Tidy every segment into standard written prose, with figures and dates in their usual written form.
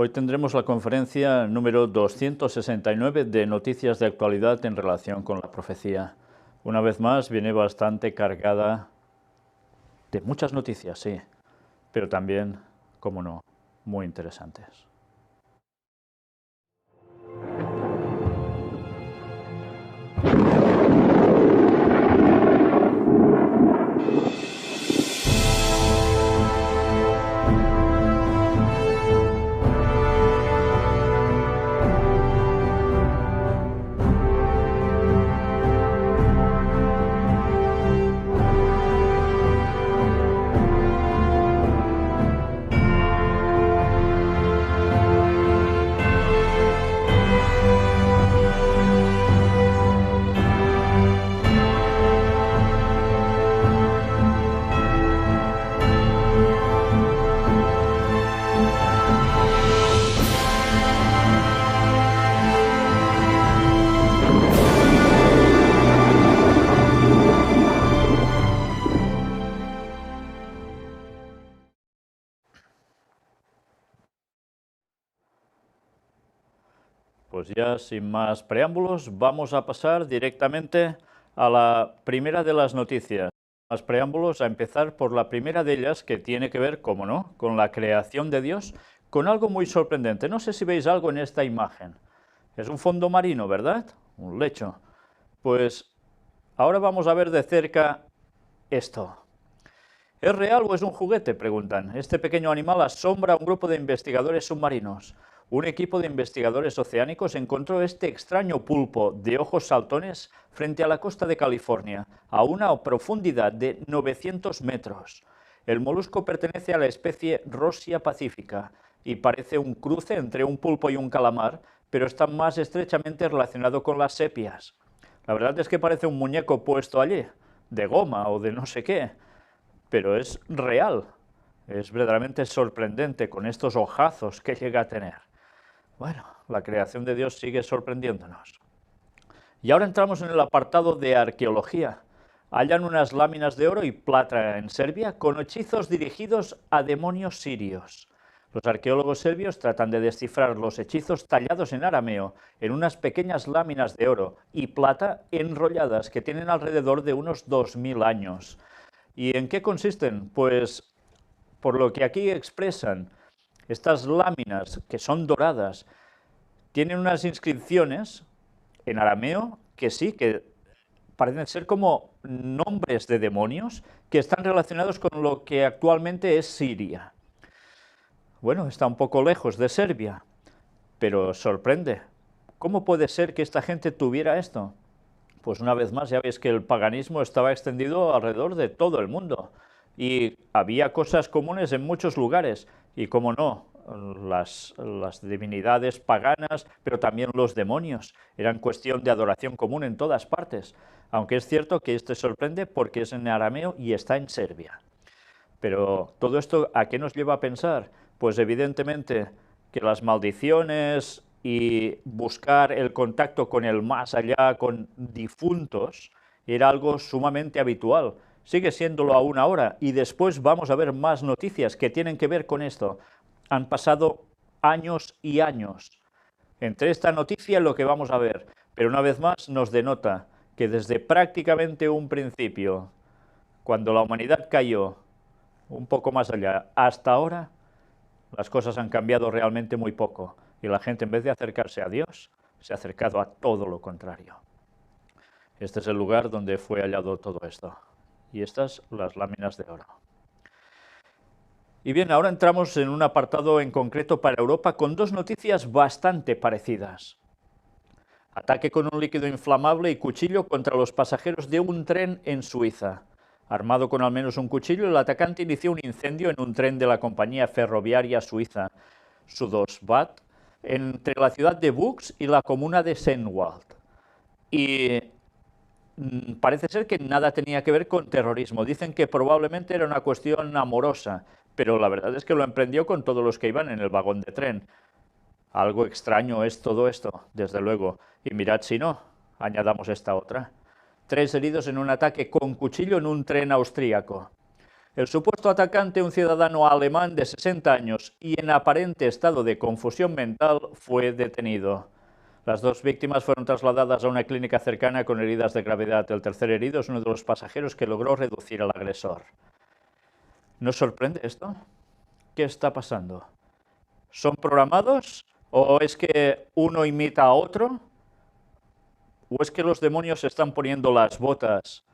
Hoy tendremos la conferencia número 269 de noticias de actualidad en relación con la profecía. Una vez más, viene bastante cargada de muchas noticias, sí, pero también, como no, muy interesantes. Pues ya sin más preámbulos, vamos a pasar directamente a la primera de las noticias. Sin más preámbulos, a empezar por la primera de ellas, que tiene que ver, como no, con la creación de Dios, con algo muy sorprendente. No sé si veis algo en esta imagen. Es un fondo marino, ¿verdad? Un lecho. Pues ahora vamos a ver de cerca esto. ¿Es real o es un juguete?, preguntan. Este pequeño animal asombra a un grupo de investigadores submarinos. Un equipo de investigadores oceánicos encontró este extraño pulpo de ojos saltones frente a la costa de California, a una profundidad de 900 metros. El molusco pertenece a la especie Rosia pacifica y parece un cruce entre un pulpo y un calamar, pero está más estrechamente relacionado con las sepias. La verdad es que parece un muñeco puesto allí, de goma o de no sé qué, pero es real. Es verdaderamente sorprendente con estos ojazos que llega a tener. Bueno, la creación de Dios sigue sorprendiéndonos. Y ahora entramos en el apartado de arqueología. Hallan unas láminas de oro y plata en Serbia con hechizos dirigidos a demonios sirios. Los arqueólogos serbios tratan de descifrar los hechizos tallados en arameo en unas pequeñas láminas de oro y plata enrolladas que tienen alrededor de unos 2000 años. ¿Y en qué consisten? Pues, por lo que aquí expresan, estas láminas, que son doradas, tienen unas inscripciones en arameo que sí, que parecen ser como nombres de demonios que están relacionados con lo que actualmente es Siria. Bueno, está un poco lejos de Serbia, pero sorprende. ¿Cómo puede ser que esta gente tuviera esto? Pues una vez más, ya veis que el paganismo estaba extendido alrededor de todo el mundo y había cosas comunes en muchos lugares y, como no, las divinidades paganas, pero también los demonios, eran cuestión de adoración común en todas partes, aunque es cierto que este sorprende porque es en arameo y está en Serbia. Pero todo esto, ¿a qué nos lleva a pensar? Pues evidentemente que las maldiciones y buscar el contacto con el más allá, con difuntos, era algo sumamente habitual. Sigue siéndolo aún ahora, y después vamos a ver más noticias que tienen que ver con esto. Han pasado años y años entre esta noticia y lo que vamos a ver, pero una vez más nos denota que desde prácticamente un principio, cuando la humanidad cayó un poco más allá, hasta ahora, las cosas han cambiado realmente muy poco y la gente, en vez de acercarse a Dios, se ha acercado a todo lo contrario. Este es el lugar donde fue hallado todo esto. Y estas, las láminas de oro. Y bien, ahora entramos en un apartado en concreto para Europa con dos noticias bastante parecidas. Ataque con un líquido inflamable y cuchillo contra los pasajeros de un tren en Suiza. Armado con al menos un cuchillo, el atacante inició un incendio en un tren de la compañía ferroviaria suiza Südostbahn entre la ciudad de Bux y la comuna de Sennwald. Y parece ser que nada tenía que ver con terrorismo. Dicen que probablemente era una cuestión amorosa, pero la verdad es que lo emprendió con todos los que iban en el vagón de tren. Algo extraño es todo esto, desde luego. Y mirad si no, añadamos esta otra. 3 heridos en un ataque con cuchillo en un tren austríaco. El supuesto atacante, un ciudadano alemán de 60 años y en aparente estado de confusión mental, fue detenido. Las dos víctimas fueron trasladadas a una clínica cercana con heridas de gravedad. El tercer herido es uno de los pasajeros que logró reducir al agresor. ¿Nos sorprende esto? ¿Qué está pasando? ¿Son programados? ¿O es que uno imita a otro? ¿O es que los demonios se están poniendo las botas?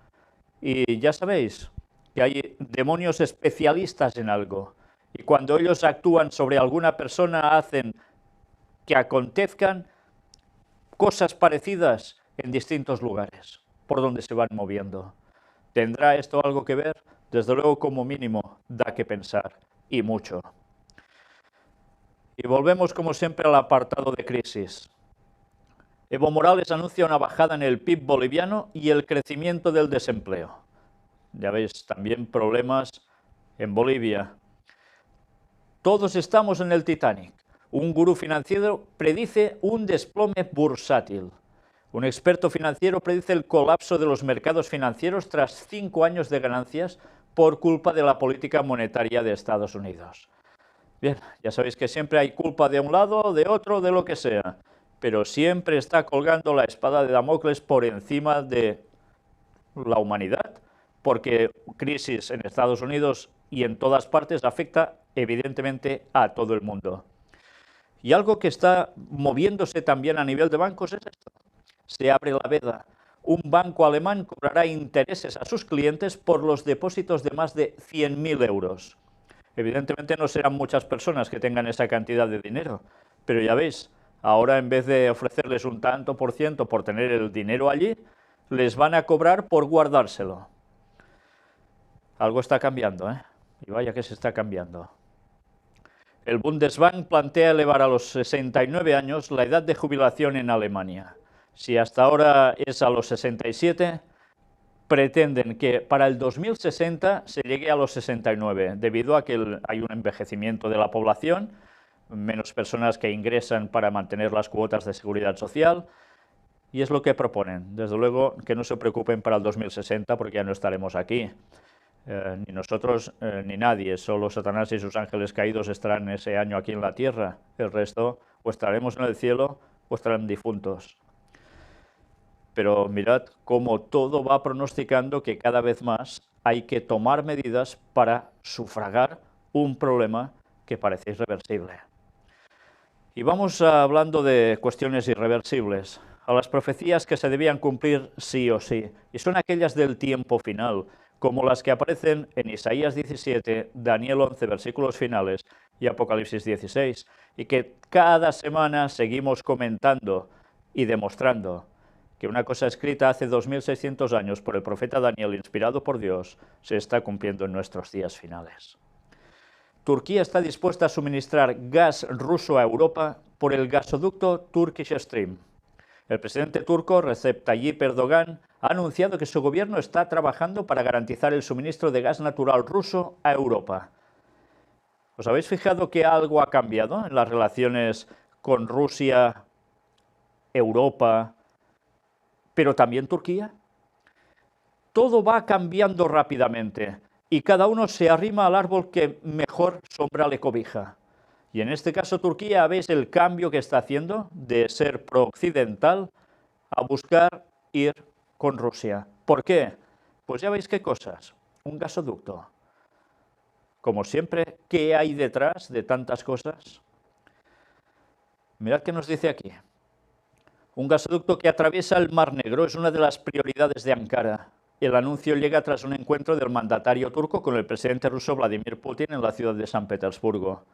Y ya sabéis que hay demonios especialistas en algo. Y cuando ellos actúan sobre alguna persona, hacen que acontezcan cosas parecidas en distintos lugares, por donde se van moviendo. ¿Tendrá esto algo que ver? Desde luego, como mínimo, da que pensar, y mucho. Y volvemos, como siempre, al apartado de crisis. Evo Morales anuncia una bajada en el PIB boliviano y el crecimiento del desempleo. Ya veis, también problemas en Bolivia. Todos estamos en el Titanic. Un gurú financiero predice un desplome bursátil. Un experto financiero predice el colapso de los mercados financieros tras 5 años de ganancias por culpa de la política monetaria de Estados Unidos. Bien, ya sabéis que siempre hay culpa de un lado, de otro, de lo que sea, pero siempre está colgando la espada de Damocles por encima de la humanidad, porque crisis en Estados Unidos y en todas partes afecta evidentemente a todo el mundo. Y algo que está moviéndose también a nivel de bancos es esto. Se abre la veda. Un banco alemán cobrará intereses a sus clientes por los depósitos de más de 100.000 euros. Evidentemente no serán muchas personas que tengan esa cantidad de dinero, pero ya veis, ahora en vez de ofrecerles un tanto por ciento por tener el dinero allí, les van a cobrar por guardárselo. Algo está cambiando, ¿eh? Y vaya que se está cambiando. El Bundesbank plantea elevar a los 69 años la edad de jubilación en Alemania. Si hasta ahora es a los 67, pretenden que para el 2060 se llegue a los 69, debido a que hay un envejecimiento de la población, menos personas que ingresan para mantener las cuotas de seguridad social, y es lo que proponen. Desde luego que no se preocupen para el 2060 porque ya no estaremos aquí. Ni nosotros ni nadie, solo Satanás y sus ángeles caídos estarán ese año aquí en la tierra. El resto o estaremos en el cielo o estarán difuntos. Pero mirad cómo todo va pronosticando que cada vez más hay que tomar medidas para sufragar un problema que parece irreversible. Y vamos hablando de cuestiones irreversibles, a las profecías que se debían cumplir sí o sí, y son aquellas del tiempo final, como las que aparecen en Isaías 17, Daniel 11, versículos finales, y Apocalipsis 16, y que cada semana seguimos comentando y demostrando que una cosa escrita hace 2600 años por el profeta Daniel, inspirado por Dios, se está cumpliendo en nuestros días finales. Turquía está dispuesta a suministrar gas ruso a Europa por el gasoducto Turkish Stream. El presidente turco Recep Tayyip Erdogan ha anunciado que su gobierno está trabajando para garantizar el suministro de gas natural ruso a Europa. ¿Os habéis fijado que algo ha cambiado en las relaciones con Rusia, Europa, pero también Turquía? Todo va cambiando rápidamente y cada uno se arrima al árbol que mejor sombra le cobija. Y en este caso Turquía, ¿veis el cambio que está haciendo de ser pro-occidental a buscar ir con Rusia? ¿Por qué? Pues ya veis qué cosas. Un gasoducto. Como siempre, ¿qué hay detrás de tantas cosas? Mirad qué nos dice aquí. Un gasoducto que atraviesa el Mar Negro es una de las prioridades de Ankara. El anuncio llega tras un encuentro del mandatario turco con el presidente ruso Vladimir Putin en la ciudad de San Petersburgo.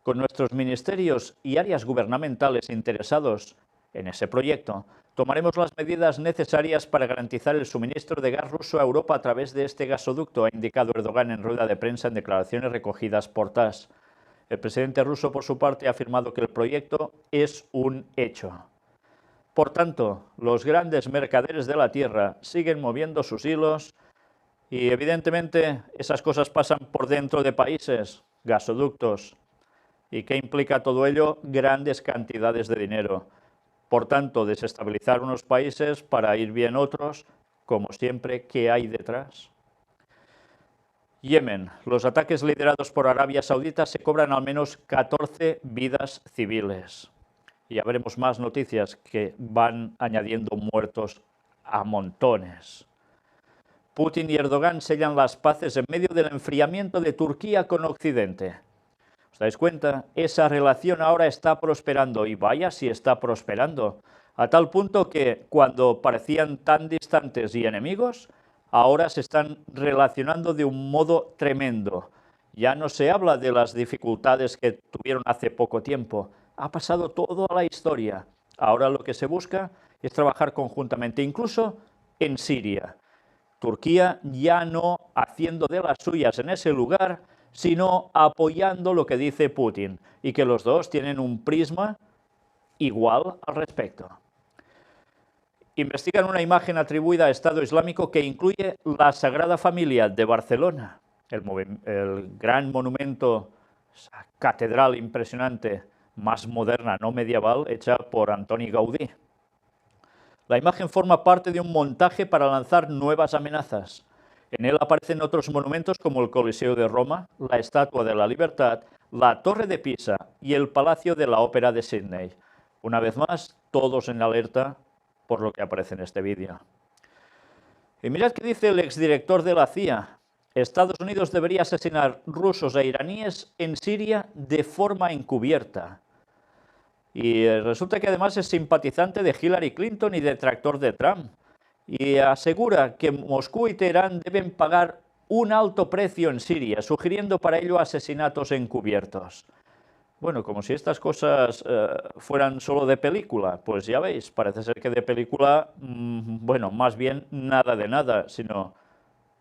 Con nuestros ministerios y áreas gubernamentales interesados en ese proyecto, tomaremos las medidas necesarias para garantizar el suministro de gas ruso a Europa a través de este gasoducto, ha indicado Erdogan en rueda de prensa en declaraciones recogidas por TASS. El presidente ruso, por su parte, ha afirmado que el proyecto es un hecho. Por tanto, los grandes mercaderes de la tierra siguen moviendo sus hilos y, evidentemente, esas cosas pasan por dentro de países, gasoductos. ¿Y qué implica todo ello? Grandes cantidades de dinero. Por tanto, desestabilizar unos países para ir bien otros, como siempre, ¿qué hay detrás? Yemen. Los ataques liderados por Arabia Saudita se cobran al menos 14 vidas civiles. Y ya veremos más noticias que van añadiendo muertos a montones. Putin y Erdogan sellan las paces en medio del enfriamiento de Turquía con Occidente. ¿Os dais cuenta? Esa relación ahora está prosperando, y vaya si está prosperando, a tal punto que cuando parecían tan distantes y enemigos, ahora se están relacionando de un modo tremendo. Ya no se habla de las dificultades que tuvieron hace poco tiempo, ha pasado todo a la historia. Ahora lo que se busca es trabajar conjuntamente, incluso en Siria. Turquía ya no haciendo de las suyas en ese lugar, sino apoyando lo que dice Putin, y que los dos tienen un prisma igual al respecto. Investigan una imagen atribuida a Estado Islámico que incluye la Sagrada Familia de Barcelona, el gran monumento, esa catedral impresionante, más moderna, no medieval, hecha por Antoni Gaudí. La imagen forma parte de un montaje para lanzar nuevas amenazas. En él aparecen otros monumentos como el Coliseo de Roma, la Estatua de la Libertad, la Torre de Pisa y el Palacio de la Ópera de Sídney. Una vez más, todos en alerta por lo que aparece en este vídeo. Y mirad qué dice el exdirector de la CIA. Estados Unidos debería asesinar rusos e iraníes en Siria de forma encubierta. Y resulta que además es simpatizante de Hillary Clinton y detractor de Trump. Y asegura que Moscú y Teherán deben pagar un alto precio en Siria, sugiriendo para ello asesinatos encubiertos. Bueno, como si estas cosas fueran solo de película, pues ya veis, parece ser que de película, bueno, más bien nada de nada, sino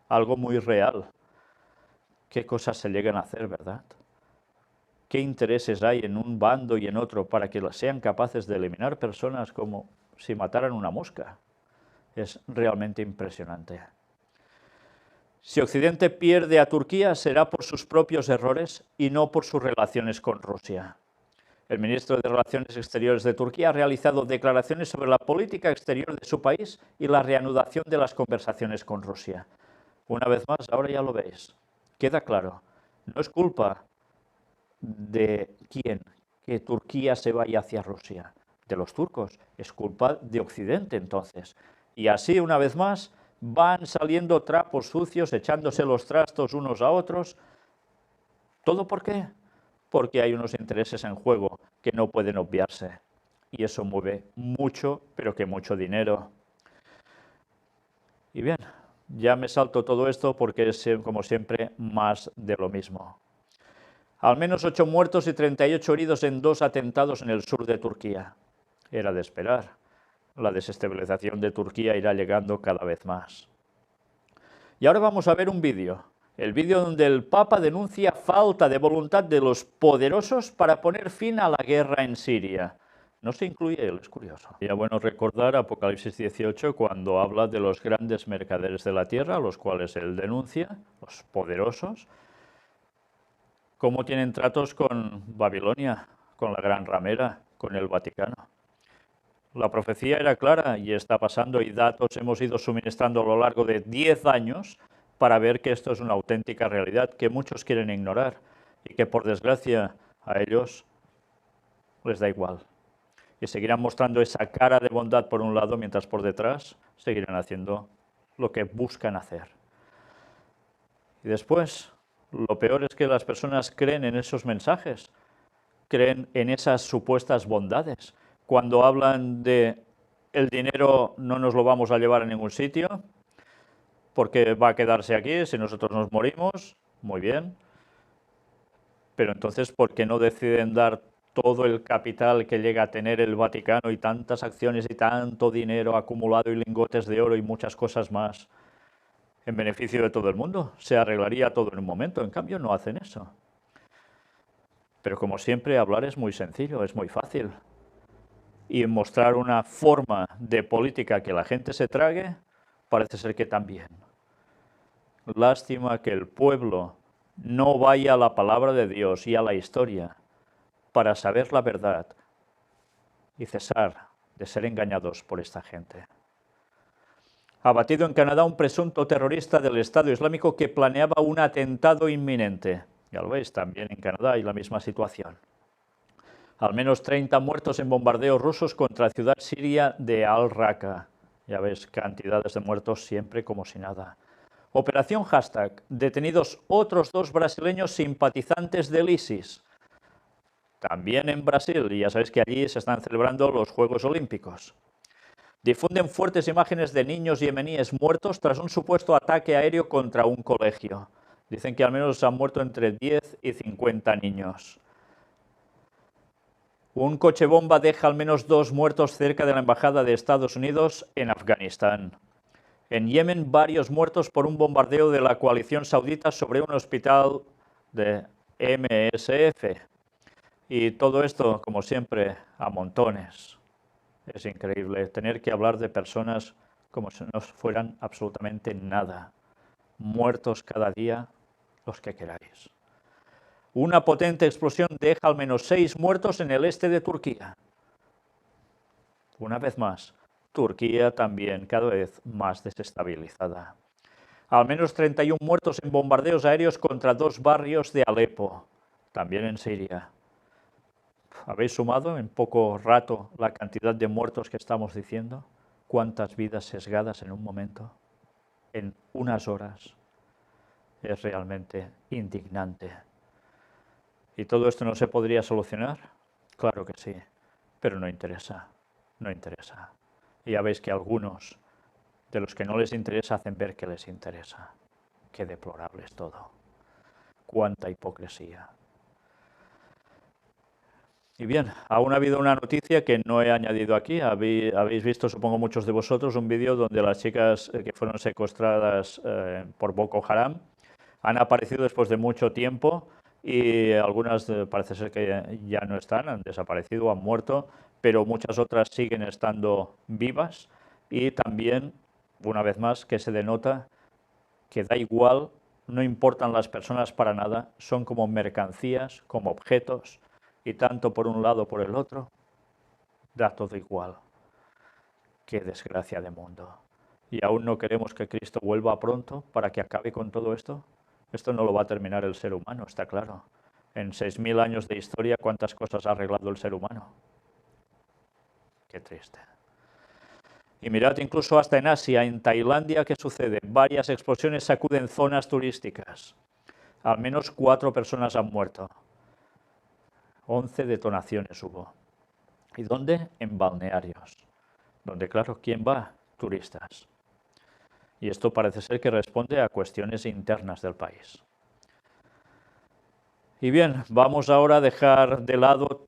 algo muy real. ¿Qué cosas se llegan a hacer, verdad? ¿Qué intereses hay en un bando y en otro para que sean capaces de eliminar personas como si mataran una mosca? Es realmente impresionante. Si Occidente pierde a Turquía será por sus propios errores y no por sus relaciones con Rusia. El ministro de Relaciones Exteriores de Turquía ha realizado declaraciones sobre la política exterior de su país y la reanudación de las conversaciones con Rusia. Una vez más, ahora ya lo veis. Queda claro, no es culpa de quién que Turquía se vaya hacia Rusia, de los turcos, es culpa de Occidente entonces. Y así, una vez más, van saliendo trapos sucios, echándose los trastos unos a otros. ¿Todo por qué? Porque hay unos intereses en juego que no pueden obviarse. Y eso mueve mucho, pero que mucho dinero. Y bien, ya me salto todo esto porque es, como siempre, más de lo mismo. Al menos 8 muertos y 38 heridos en 2 atentados en el sur de Turquía. Era de esperar. La desestabilización de Turquía irá llegando cada vez más. Y ahora vamos a ver un vídeo. El vídeo donde el Papa denuncia falta de voluntad de los poderosos para poner fin a la guerra en Siria. No se incluye él, es curioso. Ya bueno recordar Apocalipsis 18 cuando habla de los grandes mercaderes de la tierra, los cuales él denuncia, los poderosos, cómo tienen tratos con Babilonia, con la Gran Ramera, con el Vaticano. La profecía era clara y está pasando, y datos hemos ido suministrando a lo largo de 10 años para ver que esto es una auténtica realidad que muchos quieren ignorar y que por desgracia a ellos les da igual. Y seguirán mostrando esa cara de bondad por un lado, mientras por detrás seguirán haciendo lo que buscan hacer. Y después, lo peor es que las personas creen en esos mensajes, creen en esas supuestas bondades. Cuando hablan de el dinero no nos lo vamos a llevar a ningún sitio, porque va a quedarse aquí si nosotros nos morimos, muy bien. Pero entonces, ¿por qué no deciden dar todo el capital que llega a tener el Vaticano y tantas acciones y tanto dinero acumulado y lingotes de oro y muchas cosas más en beneficio de todo el mundo? Se arreglaría todo en un momento, en cambio no hacen eso. Pero como siempre, hablar es muy sencillo, es muy fácil. Y mostrar una forma de política que la gente se trague, parece ser que también. Lástima que el pueblo no vaya a la palabra de Dios y a la historia para saber la verdad y cesar de ser engañados por esta gente. Abatido en Canadá un presunto terrorista del Estado Islámico que planeaba un atentado inminente. Ya lo veis, también en Canadá hay la misma situación. Al menos 30 muertos en bombardeos rusos contra la ciudad siria de Al-Raqqa. Ya ves, cantidades de muertos siempre como si nada. Operación Hashtag. Detenidos otros 2 brasileños simpatizantes del ISIS. También en Brasil, y ya sabéis que allí se están celebrando los Juegos Olímpicos. Difunden fuertes imágenes de niños yemeníes muertos tras un supuesto ataque aéreo contra un colegio. Dicen que al menos han muerto entre 10 y 50 niños. Un coche bomba deja al menos 2 muertos cerca de la embajada de Estados Unidos en Afganistán. En Yemen, varios muertos por un bombardeo de la coalición saudita sobre un hospital de MSF. Y todo esto, como siempre, a montones. Es increíble tener que hablar de personas como si no fueran absolutamente nada. Muertos cada día, los que queráis. Una potente explosión deja al menos 6 muertos en el este de Turquía. Una vez más, Turquía también cada vez más desestabilizada. Al menos 31 muertos en bombardeos aéreos contra 2 barrios de Alepo, también en Siria. ¿Habéis sumado en poco rato la cantidad de muertos que estamos diciendo? ¿Cuántas vidas sesgadas en un momento? En unas horas. Es realmente indignante. ¿Y todo esto no se podría solucionar? Claro que sí, pero no interesa, no interesa. Y ya veis que algunos de los que no les interesa hacen ver que les interesa. Qué deplorable es todo. Cuánta hipocresía. Y bien, aún ha habido una noticia que no he añadido aquí. Habéis visto, supongo muchos de vosotros, un vídeo donde las chicas que fueron secuestradas por Boko Haram han aparecido después de mucho tiempo y algunas parece ser que ya no están, han desaparecido, han muerto, pero muchas otras siguen estando vivas y también, una vez más, que se denota que da igual, no importan las personas para nada, son como mercancías, como objetos, y tanto por un lado por el otro, da todo igual. Qué desgracia de mundo. ¿Y aún no queremos que Cristo vuelva pronto para que acabe con todo esto? Esto no lo va a terminar el ser humano, está claro. En 6000 años de historia, ¿cuántas cosas ha arreglado el ser humano? Qué triste. Y mirad, incluso hasta en Asia, en Tailandia, ¿qué sucede? Varias explosiones sacuden zonas turísticas. Al menos 4 personas han muerto. 11 detonaciones hubo. ¿Y dónde? En balnearios. Donde, claro, ¿quién va? Turistas. Y esto parece ser que responde a cuestiones internas del país. Y bien, vamos ahora a dejar de lado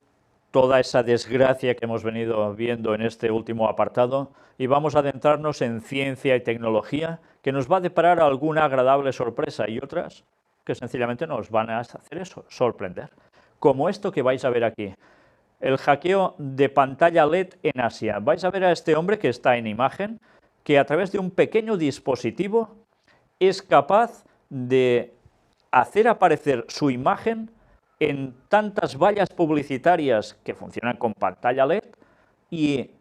toda esa desgracia que hemos venido viendo en este último apartado y vamos a adentrarnos en ciencia y tecnología que nos va a deparar alguna agradable sorpresa y otras que sencillamente nos van a hacer eso, sorprender. Como esto que vais a ver aquí, el hackeo de pantalla LED en Asia. Vais a ver a este hombre que está en imagen, que a través de un pequeño dispositivo es capaz de hacer aparecer su imagen en tantas vallas publicitarias que funcionan con pantalla LED y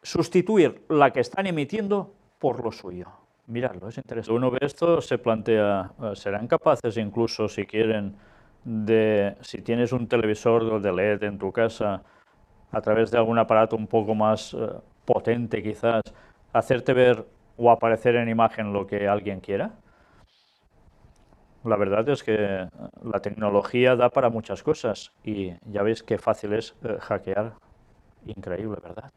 sustituir la que están emitiendo por lo suyo. Miradlo, es interesante. Uno ve esto, se plantea, ¿serán capaces incluso, si quieren, si tienes un televisor de LED en tu casa, a través de algún aparato un poco más potente quizás, hacerte ver o aparecer en imagen lo que alguien quiera? La verdad es que la tecnología da para muchas cosas y ya veis qué fácil es hackear. Increíble, ¿verdad?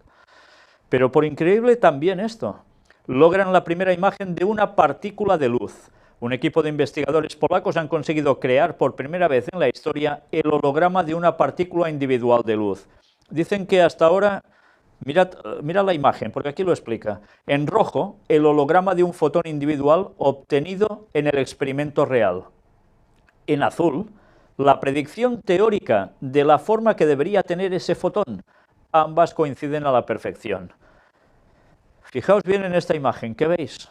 Pero por increíble también esto. Logran la primera imagen de una partícula de luz. Un equipo de investigadores polacos han conseguido crear por primera vez en la historia el holograma de una partícula individual de luz. Dicen que hasta ahora, mirad la imagen, porque aquí lo explica. En rojo, el holograma de un fotón individual obtenido en el experimento real. En azul, la predicción teórica de la forma que debería tener ese fotón. Ambas coinciden a la perfección. Fijaos bien en esta imagen, ¿qué veis?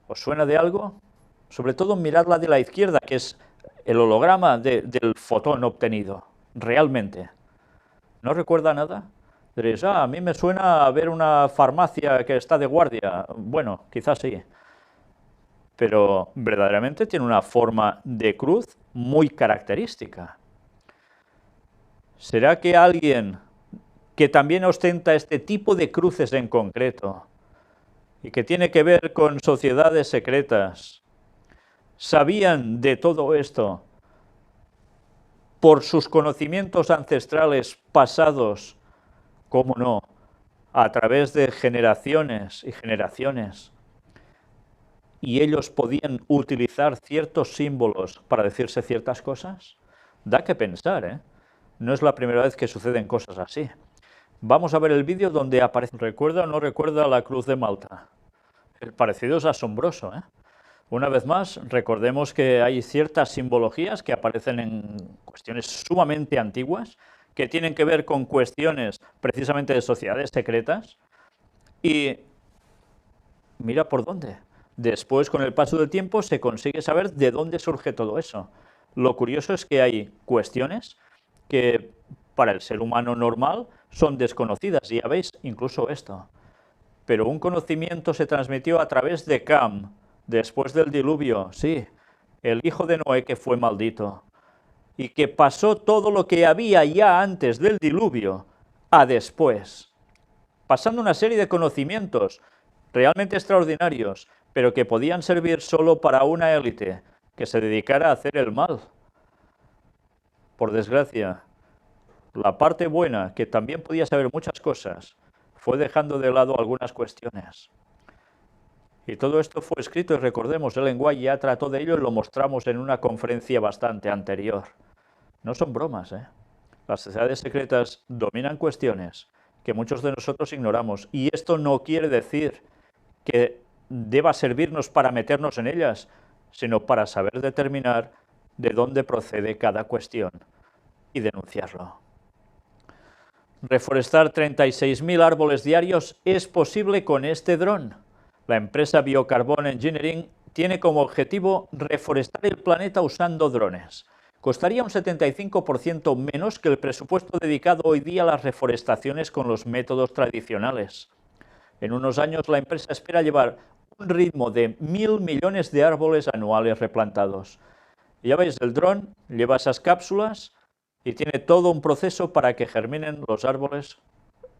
¿Os suena de algo? Sobre todo mirad la de la izquierda, que es el holograma del fotón obtenido, realmente. ¿No recuerda nada? Diréis, a mí me suena a ver una farmacia que está de guardia. Bueno, quizás sí, pero verdaderamente tiene una forma de cruz muy característica. ¿Será que alguien que también ostenta este tipo de cruces en concreto y que tiene que ver con sociedades secretas, sabían de todo esto por sus conocimientos ancestrales pasados, cómo no, a través de generaciones y generaciones, y ellos podían utilizar ciertos símbolos para decirse ciertas cosas? Da que pensar, ¿eh? No es la primera vez que suceden cosas así. Vamos a ver el vídeo donde aparece. ¿Recuerda o no recuerda la cruz de Malta? El parecido es asombroso, ¿eh? Una vez más, recordemos que hay ciertas simbologías que aparecen en cuestiones sumamente antiguas, que tienen que ver con cuestiones precisamente de sociedades secretas, y mira por dónde. Después, con el paso del tiempo, se consigue saber de dónde surge todo eso. Lo curioso es que hay cuestiones que para el ser humano normal son desconocidas, y ya veis, incluso esto. Pero un conocimiento se transmitió a través de Cam, después del diluvio, sí, el hijo de Noé que fue maldito, y que pasó todo lo que había ya antes del diluvio a después, pasando una serie de conocimientos realmente extraordinarios, pero que podían servir solo para una élite que se dedicara a hacer el mal. Por desgracia, la parte buena, que también podía saber muchas cosas, fue dejando de lado algunas cuestiones. Y todo esto fue escrito, y recordemos, Ellen White ya trató de ello y lo mostramos en una conferencia bastante anterior. No son bromas, ¿eh? Las sociedades secretas dominan cuestiones que muchos de nosotros ignoramos, y esto no quiere decir que deba servirnos para meternos en ellas, sino para saber determinar de dónde procede cada cuestión y denunciarlo. Reforestar 36.000 árboles diarios es posible con este dron. La empresa Biocarbon Engineering tiene como objetivo reforestar el planeta usando drones. Costaría un 75% menos que el presupuesto dedicado hoy día a las reforestaciones con los métodos tradicionales. En unos años la empresa espera llevar un ritmo de 1.000 millones de árboles anuales replantados. Y ya veis, el dron lleva esas cápsulas y tiene todo un proceso para que germinen los árboles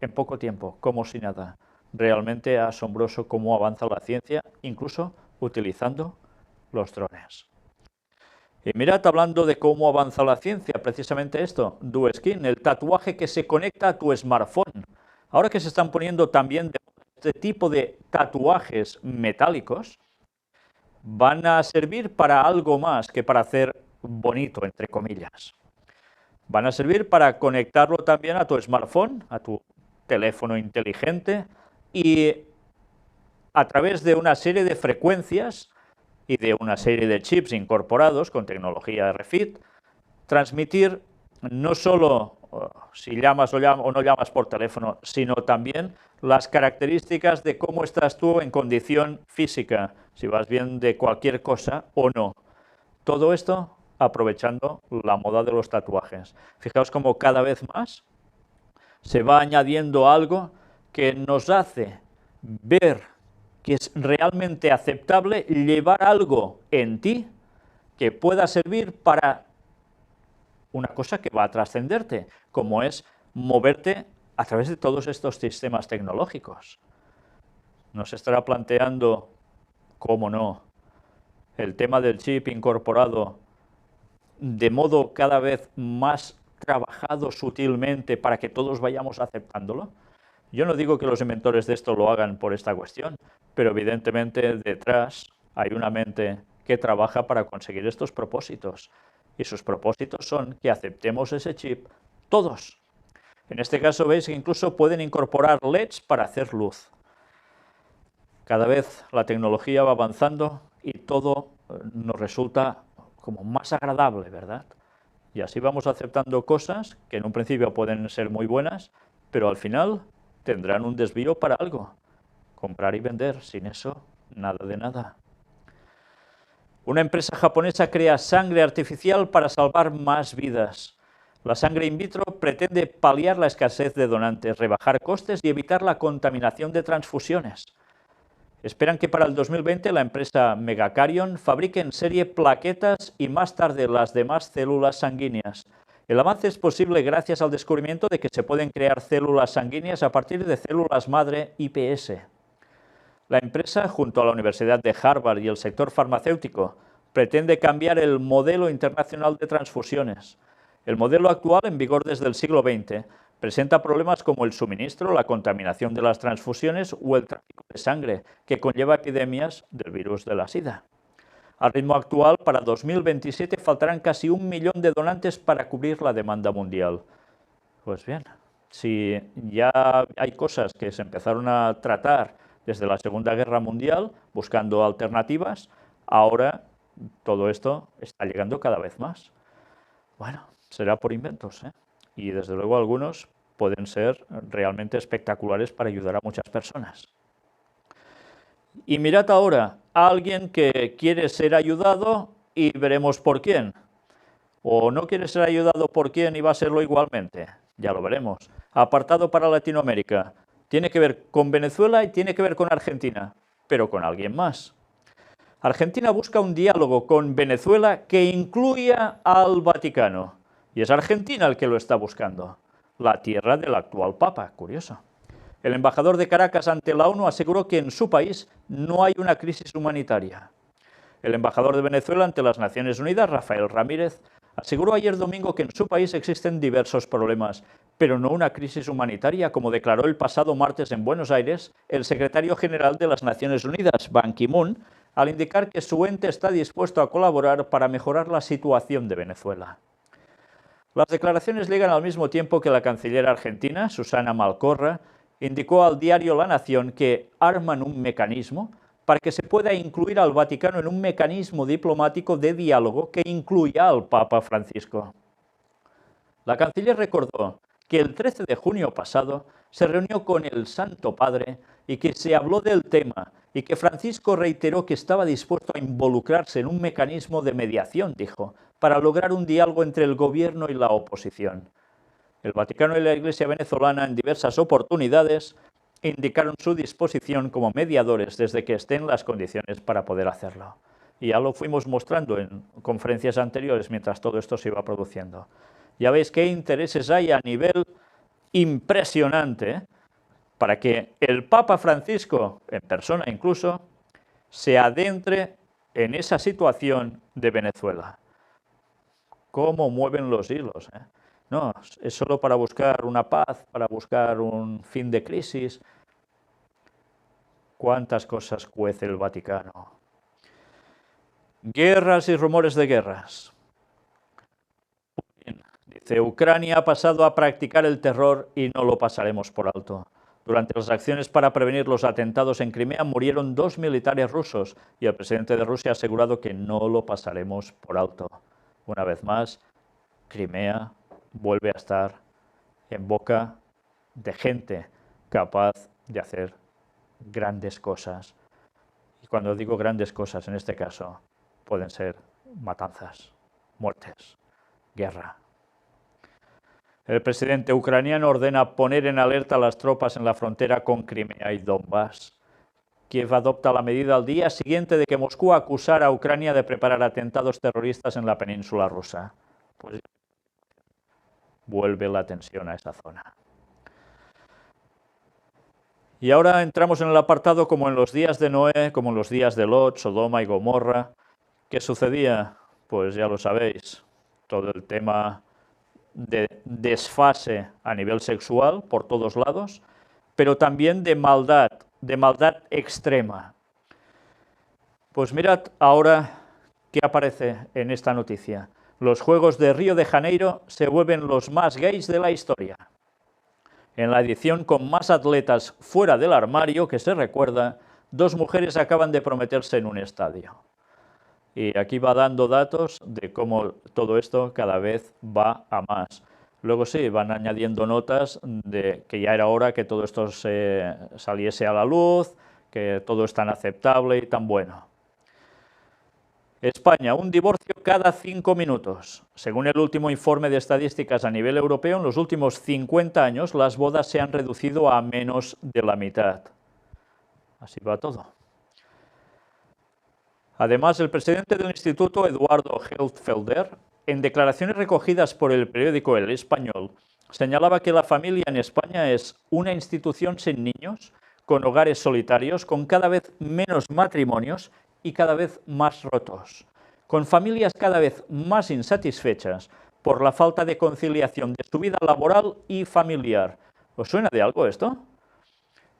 en poco tiempo, como si nada. Realmente asombroso cómo avanza la ciencia, incluso utilizando los drones. Y mirad, hablando de cómo avanza la ciencia, precisamente esto, DuSkin, el tatuaje que se conecta a tu smartphone. Ahora que se están poniendo también este tipo de tatuajes metálicos, van a servir para algo más que para hacer bonito, entre comillas. Van a servir para conectarlo también a tu smartphone, a tu teléfono inteligente, y a través de una serie de frecuencias y de una serie de chips incorporados con tecnología RFID, transmitir no solo si llamas o no llamas por teléfono, sino también las características de cómo estás tú en condición física, si vas bien de cualquier cosa o no. Todo esto aprovechando la moda de los tatuajes. Fijaos cómo cada vez más se va añadiendo algo que nos hace ver que es realmente aceptable llevar algo en ti que pueda servir para una cosa que va a trascenderte, como es moverte a través de todos estos sistemas tecnológicos. Nos estará planteando, cómo no, el tema del chip incorporado de modo cada vez más trabajado sutilmente para que todos vayamos aceptándolo. Yo no digo que los inventores de esto lo hagan por esta cuestión, pero evidentemente detrás hay una mente que trabaja para conseguir estos propósitos. Y sus propósitos son que aceptemos ese chip todos. En este caso veis que incluso pueden incorporar LEDs para hacer luz. Cada vez la tecnología va avanzando y todo nos resulta como más agradable, ¿verdad? Y así vamos aceptando cosas que en un principio pueden ser muy buenas, pero al final tendrán un desvío para algo. Comprar y vender, sin eso, nada de nada. Una empresa japonesa crea sangre artificial para salvar más vidas. La sangre in vitro pretende paliar la escasez de donantes, rebajar costes y evitar la contaminación de transfusiones. Esperan que para el 2020 la empresa Megacarion fabrique en serie plaquetas y más tarde las demás células sanguíneas. El avance es posible gracias al descubrimiento de que se pueden crear células sanguíneas a partir de células madre iPS. La empresa, junto a la Universidad de Harvard y el sector farmacéutico, pretende cambiar el modelo internacional de transfusiones. El modelo actual, en vigor desde el siglo XX, presenta problemas como el suministro, la contaminación de las transfusiones o el tráfico de sangre, que conlleva epidemias del virus de la SIDA. Al ritmo actual, para 2027 faltarán casi 1 millón de donantes para cubrir la demanda mundial. Pues bien, si ya hay cosas que se empezaron a tratar desde la Segunda Guerra Mundial, buscando alternativas, ahora todo esto está llegando cada vez más. Bueno, será por inventos, ¿eh? Y desde luego algunos pueden ser realmente espectaculares para ayudar a muchas personas. Y mirad ahora, a alguien que quiere ser ayudado y veremos por quién. O no quiere ser ayudado por quién y va a serlo igualmente. Ya lo veremos. Apartado para Latinoamérica. Tiene que ver con Venezuela y tiene que ver con Argentina, pero con alguien más. Argentina busca un diálogo con Venezuela que incluya al Vaticano. Y es Argentina el que lo está buscando. La tierra del actual Papa, curioso. El embajador de Caracas ante la ONU aseguró que en su país no hay una crisis humanitaria. El embajador de Venezuela ante las Naciones Unidas, Rafael Ramírez, aseguró ayer domingo que en su país existen diversos problemas, pero no una crisis humanitaria, como declaró el pasado martes en Buenos Aires el secretario general de las Naciones Unidas, Ban Ki-moon, al indicar que su ente está dispuesto a colaborar para mejorar la situación de Venezuela. Las declaraciones llegan al mismo tiempo que la canciller argentina, Susana Malcorra, indicó al diario La Nación que arman un mecanismo para que se pueda incluir al Vaticano en un mecanismo diplomático de diálogo que incluya al Papa Francisco. La canciller recordó que el 13 de junio pasado se reunió con el Santo Padre y que se habló del tema y que Francisco reiteró que estaba dispuesto a involucrarse en un mecanismo de mediación, dijo, para lograr un diálogo entre el gobierno y la oposición. El Vaticano y la Iglesia venezolana en diversas oportunidades indicaron su disposición como mediadores desde que estén las condiciones para poder hacerlo. Y ya lo fuimos mostrando en conferencias anteriores mientras todo esto se iba produciendo. Ya veis qué intereses hay a nivel impresionante para que el Papa Francisco, en persona incluso, se adentre en esa situación de Venezuela. ¿Cómo mueven los hilos? No, es solo para buscar una paz, para buscar un fin de crisis. ¿Cuántas cosas cuece el Vaticano? Guerras y rumores de guerras. Putin dice, Ucrania ha pasado a practicar el terror y no lo pasaremos por alto. Durante las acciones para prevenir los atentados en Crimea murieron 2 militares rusos y el presidente de Rusia ha asegurado que no lo pasaremos por alto. Una vez más, Crimea vuelve a estar en boca de gente capaz de hacer grandes cosas. Y cuando digo grandes cosas, en este caso, pueden ser matanzas, muertes, guerra. El presidente ucraniano ordena poner en alerta a las tropas en la frontera con Crimea y Donbass. Kiev adopta la medida al día siguiente de que Moscú acusara a Ucrania de preparar atentados terroristas en la península rusa. Pues vuelve la tensión a esa zona. Y ahora entramos en el apartado como en los días de Noé, como en los días de Lot, Sodoma y Gomorra. ¿Qué sucedía? Pues ya lo sabéis, todo el tema de desfase a nivel sexual por todos lados, pero también de maldad extrema. Pues mirad ahora qué aparece en esta noticia. Los Juegos de Río de Janeiro se vuelven los más gays de la historia. En la edición con más atletas fuera del armario que se recuerda, 2 mujeres acaban de prometerse en un estadio. Y aquí va dando datos de cómo todo esto cada vez va a más. Luego sí, van añadiendo notas de que ya era hora que todo esto saliese a la luz, que todo es tan aceptable y tan bueno. España, un divorcio cada 5 minutos. Según el último informe de estadísticas a nivel europeo, en los últimos 50 años las bodas se han reducido a menos de la mitad. Así va todo. Además, el presidente del instituto, Eduardo Helfelder, en declaraciones recogidas por el periódico El Español, señalaba que la familia en España es una institución sin niños, con hogares solitarios, con cada vez menos matrimonios y cada vez más rotos, con familias cada vez más insatisfechas por la falta de conciliación de su vida laboral y familiar. ¿Os suena de algo esto?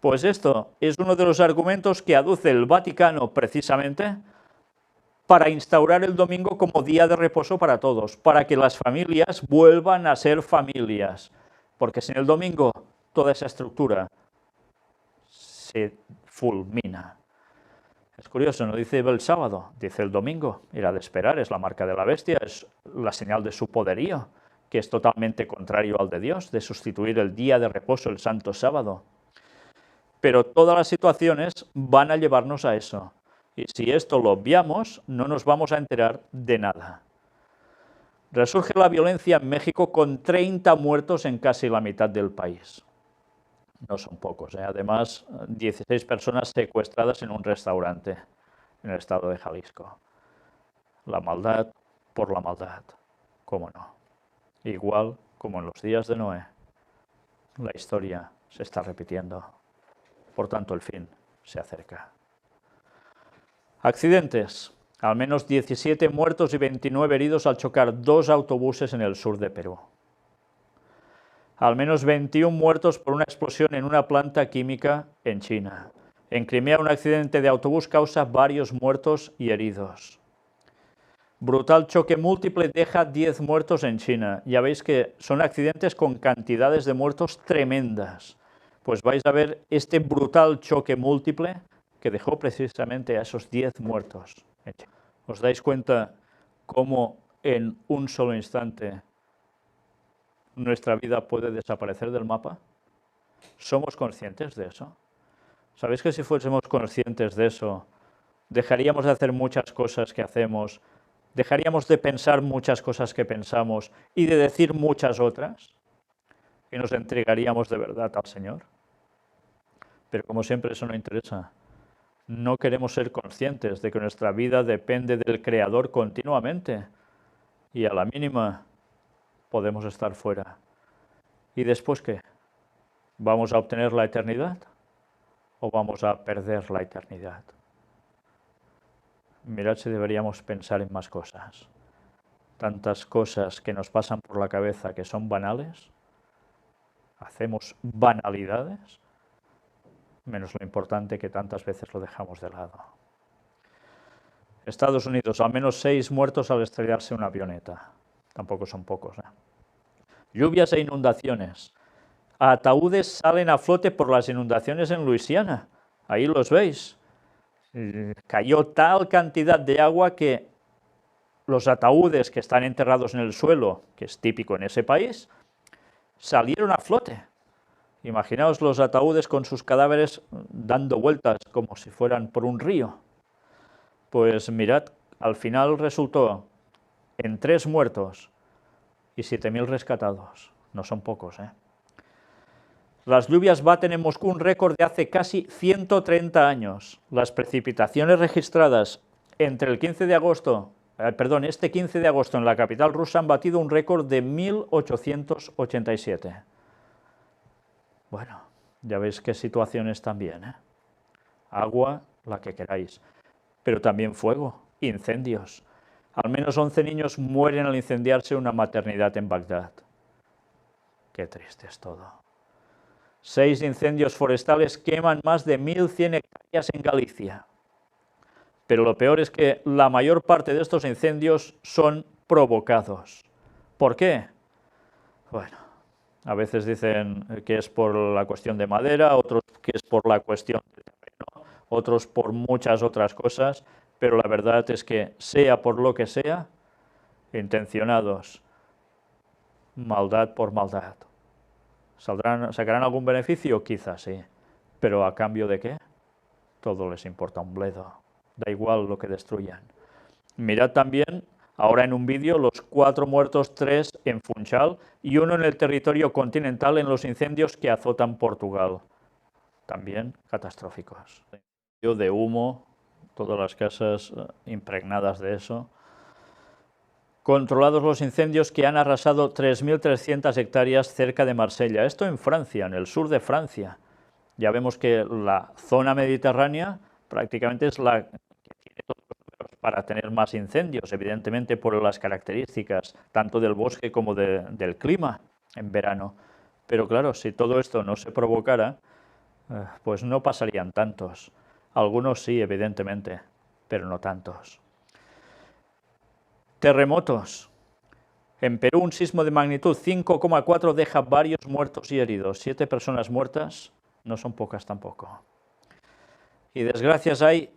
Pues esto es uno de los argumentos que aduce el Vaticano precisamente para instaurar el domingo como día de reposo para todos, para que las familias vuelvan a ser familias. Porque sin el domingo toda esa estructura se fulmina. Es curioso, no dice el sábado, dice el domingo. Era de esperar, es la marca de la bestia, es la señal de su poderío, que es totalmente contrario al de Dios, de sustituir el día de reposo, el santo sábado. Pero todas las situaciones van a llevarnos a eso. Y si esto lo obviamos, no nos vamos a enterar de nada. Resurge la violencia en México con 30 muertos en casi la mitad del país. No son pocos, ¿eh? Además, 16 personas secuestradas en un restaurante en el estado de Jalisco. La maldad por la maldad, cómo no. Igual como en los días de Noé, la historia se está repitiendo. Por tanto, el fin se acerca. Accidentes. Al menos 17 muertos y 29 heridos al chocar 2 autobuses en el sur de Perú. Al menos 21 muertos por una explosión en una planta química en China. En Crimea, un accidente de autobús causa varios muertos y heridos. Brutal choque múltiple deja 10 muertos en China. Ya veis que son accidentes con cantidades de muertos tremendas. Pues vais a ver este brutal choque múltiple que dejó precisamente a esos 10 muertos. ¿Os dais cuenta cómo en un solo instante nuestra vida puede desaparecer del mapa? ¿Somos conscientes de eso? ¿Sabéis que si fuésemos conscientes de eso, dejaríamos de hacer muchas cosas que hacemos, dejaríamos de pensar muchas cosas que pensamos y de decir muchas otras? ¿Y nos entregaríamos de verdad al Señor? Pero como siempre eso no interesa. No queremos ser conscientes de que nuestra vida depende del Creador continuamente y a la mínima podemos estar fuera. ¿Y después qué? ¿Vamos a obtener la eternidad o vamos a perder la eternidad? Mirad si deberíamos pensar en más cosas. Tantas cosas que nos pasan por la cabeza que son banales. Hacemos banalidades, menos lo importante que tantas veces lo dejamos de lado. Estados Unidos, al menos 6 muertos al estrellarse una avioneta. Tampoco son pocos, ¿eh? Lluvias e inundaciones. Ataúdes salen a flote por las inundaciones en Luisiana. Ahí los veis. Cayó tal cantidad de agua que los ataúdes que están enterrados en el suelo, que es típico en ese país, salieron a flote. Imaginaos los ataúdes con sus cadáveres dando vueltas como si fueran por un río. Pues mirad, al final resultó en 3 muertos y 7.000 rescatados. No son pocos, ¿eh? Las lluvias baten en Moscú un récord de hace casi 130 años. Las precipitaciones registradas entre el 15 de agosto, este 15 de agosto en la capital rusa han batido un récord de 1887. Bueno, ya veis qué situaciones también, ¿eh? Agua, la que queráis, pero también fuego, incendios. Al menos 11 niños mueren al incendiarse una maternidad en Bagdad. Qué triste es todo. 6 incendios forestales queman más de 1.100 hectáreas en Galicia. Pero lo peor es que la mayor parte de estos incendios son provocados. ¿Por qué? Bueno, a veces dicen que es por la cuestión de madera, otros que es por la cuestión de terreno, otros por muchas otras cosas, pero la verdad es que sea por lo que sea, intencionados, maldad por maldad. ¿Sacarán algún beneficio? Quizás sí. ¿Pero a cambio de qué? Todo les importa un bledo. Da igual lo que destruyan. Mirad también, ahora en un vídeo, los 4 muertos, 3 en Funchal y 1 en el territorio continental en los incendios que azotan Portugal. También catastróficos. De humo, todas las casas impregnadas de eso. Controlados los incendios que han arrasado 3.300 hectáreas cerca de Marsella. Esto en Francia, en el sur de Francia. Ya vemos que la zona mediterránea prácticamente es la que tiene todos los números para tener más incendios, evidentemente por las características tanto del bosque como del clima en verano. Pero claro, si todo esto no se provocara, pues no pasarían tantos. Algunos sí, evidentemente, pero no tantos. Terremotos. En Perú, un sismo de magnitud 5,4 deja varios muertos y heridos. 7 personas muertas no son pocas tampoco. Y desgracias hay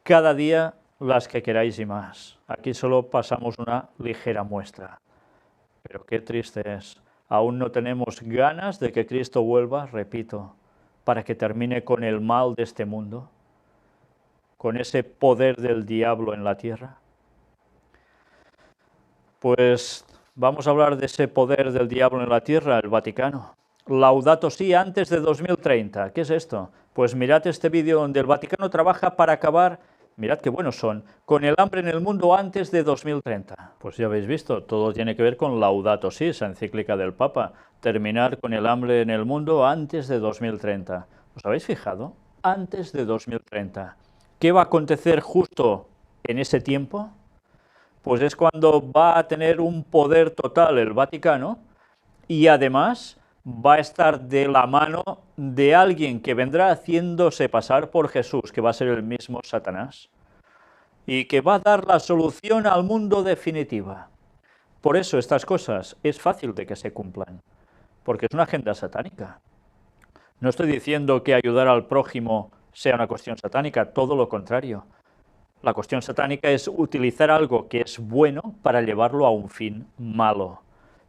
cada día las que queráis y más. Aquí solo pasamos una ligera muestra. Pero qué triste es. Aún no tenemos ganas de que Cristo vuelva, repito, para que termine con el mal de este mundo, con ese poder del diablo en la tierra. Pues vamos a hablar de ese poder del diablo en la tierra, el Vaticano. Laudato Si antes de 2030. ¿Qué es esto? Pues mirad este vídeo donde el Vaticano trabaja para acabar, mirad qué buenos son, con el hambre en el mundo antes de 2030. Pues ya habéis visto, todo tiene que ver con Laudato Si, esa encíclica del Papa. Terminar con el hambre en el mundo antes de 2030. ¿Os habéis fijado? Antes de 2030. ¿Qué va a acontecer justo en ese tiempo? Pues es cuando va a tener un poder total el Vaticano y además va a estar de la mano de alguien que vendrá haciéndose pasar por Jesús, que va a ser el mismo Satanás, y que va a dar la solución al mundo definitiva. Por eso estas cosas es fácil de que se cumplan, porque es una agenda satánica. No estoy diciendo que ayudar al prójimo sea una cuestión satánica, todo lo contrario. La cuestión satánica es utilizar algo que es bueno para llevarlo a un fin malo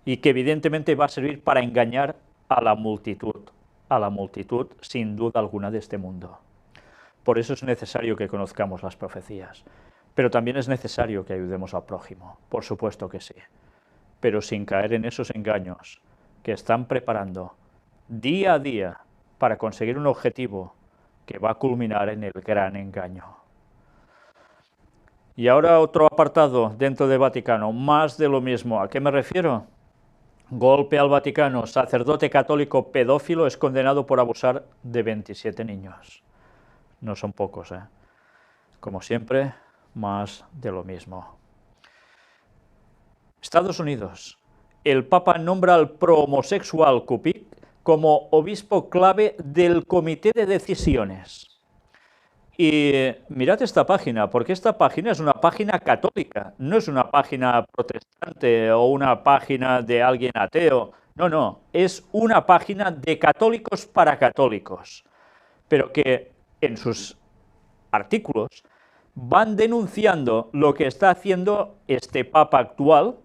y que evidentemente va a servir para engañar a la multitud sin duda alguna de este mundo. Por eso es necesario que conozcamos las profecías, pero también es necesario que ayudemos al prójimo, por supuesto que sí, pero sin caer en esos engaños que están preparando día a día para conseguir un objetivo que va a culminar en el gran engaño. Y ahora otro apartado dentro del Vaticano, más de lo mismo. ¿A qué me refiero? Golpe al Vaticano. Sacerdote católico pedófilo es condenado por abusar de 27 niños. No son pocos, ¿eh? Como siempre, más de lo mismo. Estados Unidos. El Papa nombra al pro-homosexual Kupik como obispo clave del Comité de Decisiones. Y mirad esta página, porque esta página es una página católica, no es una página protestante o una página de alguien ateo, no, es una página de católicos para católicos, pero que en sus artículos van denunciando lo que está haciendo este Papa actual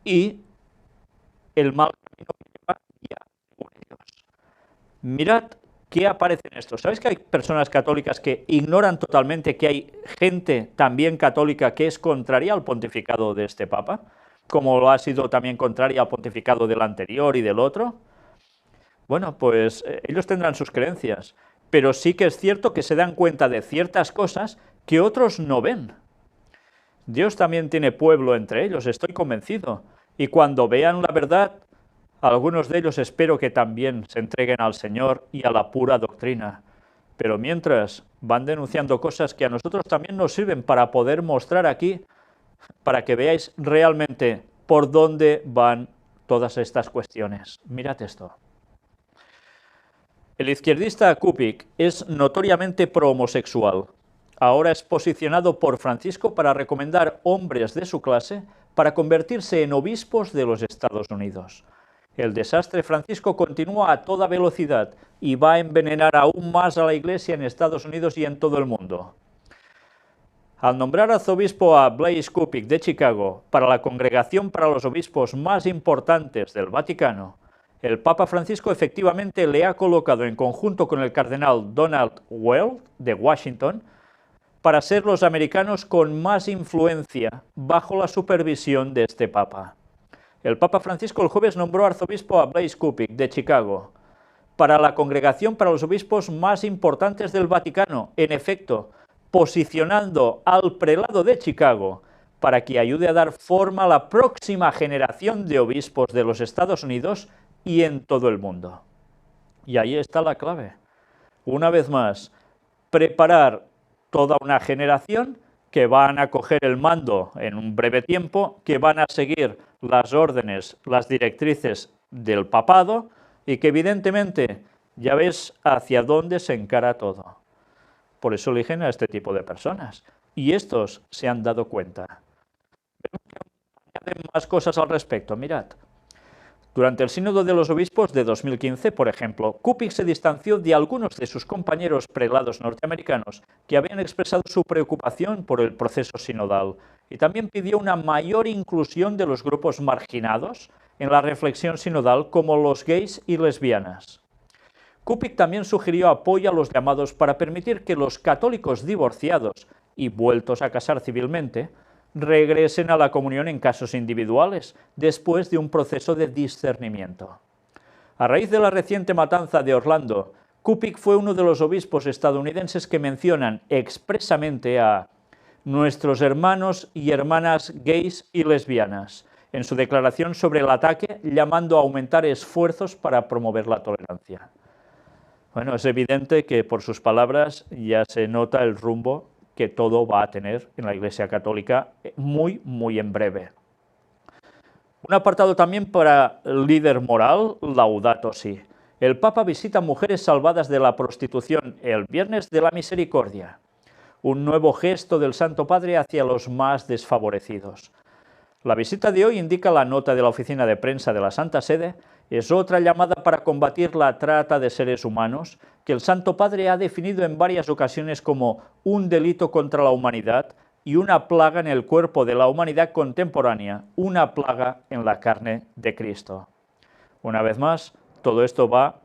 y el mal camino que lleva ya según ellos. Mirad ¿qué aparece en esto? ¿Sabéis que hay personas católicas que ignoran totalmente que hay gente también católica que es contraria al pontificado de este Papa? Como lo ha sido también contraria al pontificado del anterior y del otro. Bueno, pues ellos tendrán sus creencias, pero sí que es cierto que se dan cuenta de ciertas cosas que otros no ven. Dios también tiene pueblo entre ellos, estoy convencido, y cuando vean la verdad, algunos de ellos espero que también se entreguen al Señor y a la pura doctrina, pero mientras van denunciando cosas que a nosotros también nos sirven para poder mostrar aquí, para que veáis realmente por dónde van todas estas cuestiones. Mirad esto. El izquierdista Kupik es notoriamente pro-homosexual. Ahora es posicionado por Francisco para recomendar hombres de su clase para convertirse en obispos de los Estados Unidos. El desastre Francisco continúa a toda velocidad y va a envenenar aún más a la Iglesia en Estados Unidos y en todo el mundo. Al nombrar arzobispo a Blaise Kupik de Chicago para la congregación para los obispos más importantes del Vaticano, el Papa Francisco efectivamente le ha colocado en conjunto con el cardenal Donald Well de Washington para ser los americanos con más influencia bajo la supervisión de este Papa. El Papa Francisco el jueves nombró arzobispo a Blaise Cupich de Chicago para la congregación para los obispos más importantes del Vaticano, en efecto, posicionando al prelado de Chicago para que ayude a dar forma a la próxima generación de obispos de los Estados Unidos y en todo el mundo. Y ahí está la clave. Una vez más, preparar toda una generación que van a coger el mando en un breve tiempo, que van a seguir las órdenes, las directrices del papado y que evidentemente ya ves hacia dónde se encara todo. Por eso eligen a este tipo de personas. Y estos se han dado cuenta. Añaden más cosas al respecto, mirad. Durante el Sínodo de los Obispos de 2015, por ejemplo, Cupich se distanció de algunos de sus compañeros prelados norteamericanos que habían expresado su preocupación por el proceso sinodal y también pidió una mayor inclusión de los grupos marginados en la reflexión sinodal como los gays y lesbianas. Cupich también sugirió apoyo a los llamados para permitir que los católicos divorciados y vueltos a casar civilmente regresen a la comunión en casos individuales, después de un proceso de discernimiento. A raíz de la reciente matanza de Orlando, Cupich fue uno de los obispos estadounidenses que mencionan expresamente a nuestros hermanos y hermanas gays y lesbianas en su declaración sobre el ataque, llamando a aumentar esfuerzos para promover la tolerancia. Bueno, es evidente que por sus palabras ya se nota el rumbo que todo va a tener en la Iglesia Católica muy en breve. Un apartado también para el líder moral, Laudato Si. El Papa visita mujeres salvadas de la prostitución el Viernes de la Misericordia. Un nuevo gesto del Santo Padre hacia los más desfavorecidos. La visita de hoy, indica la nota de la oficina de prensa de la Santa Sede, es otra llamada para combatir la trata de seres humanos que el Santo Padre ha definido en varias ocasiones como un delito contra la humanidad y una plaga en el cuerpo de la humanidad contemporánea, una plaga en la carne de Cristo. Una vez más, todo esto va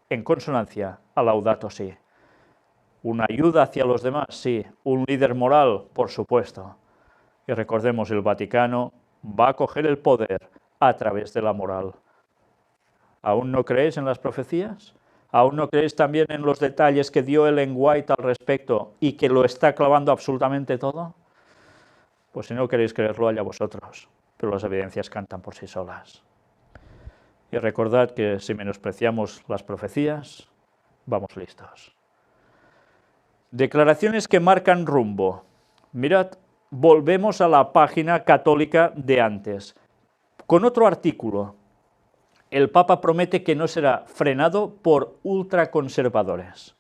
en consonancia a Laudato Si. Una ayuda hacia los demás, sí. Un líder moral, por supuesto. Y recordemos, el Vaticano va a coger el poder a través de la moral. ¿Aún no creéis en las profecías? ¿Aún no creéis también en los detalles que dio Ellen White al respecto y que lo está clavando absolutamente todo? Pues si no queréis creerlo, allá vosotros, pero las evidencias cantan por sí solas. Y recordad que si menospreciamos las profecías, vamos listos. Declaraciones que marcan rumbo. Mirad, volvemos a la página católica de antes, con otro artículo. El Papa promete que no será frenado por ultraconservadores.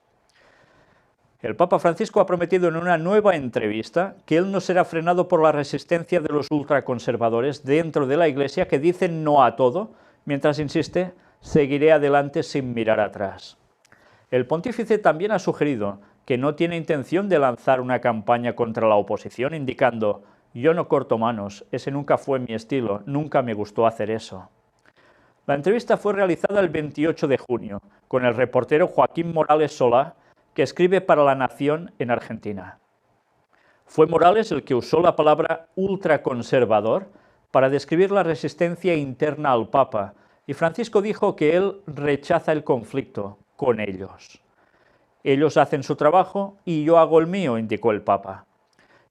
El Papa Francisco ha prometido en una nueva entrevista que él no será frenado por la resistencia de los ultraconservadores dentro de la Iglesia que dicen no a todo, mientras insiste, seguiré adelante sin mirar atrás. El pontífice también ha sugerido que no tiene intención de lanzar una campaña contra la oposición, indicando, yo no corto manos, ese nunca fue mi estilo, nunca me gustó hacer eso. La entrevista fue realizada el 28 de junio con el reportero Joaquín Morales Solá, que escribe para La Nación en Argentina. Fue Morales el que usó la palabra ultraconservador para describir la resistencia interna al Papa, y Francisco dijo que él rechaza el conflicto con ellos. Ellos hacen su trabajo y yo hago el mío, indicó el Papa.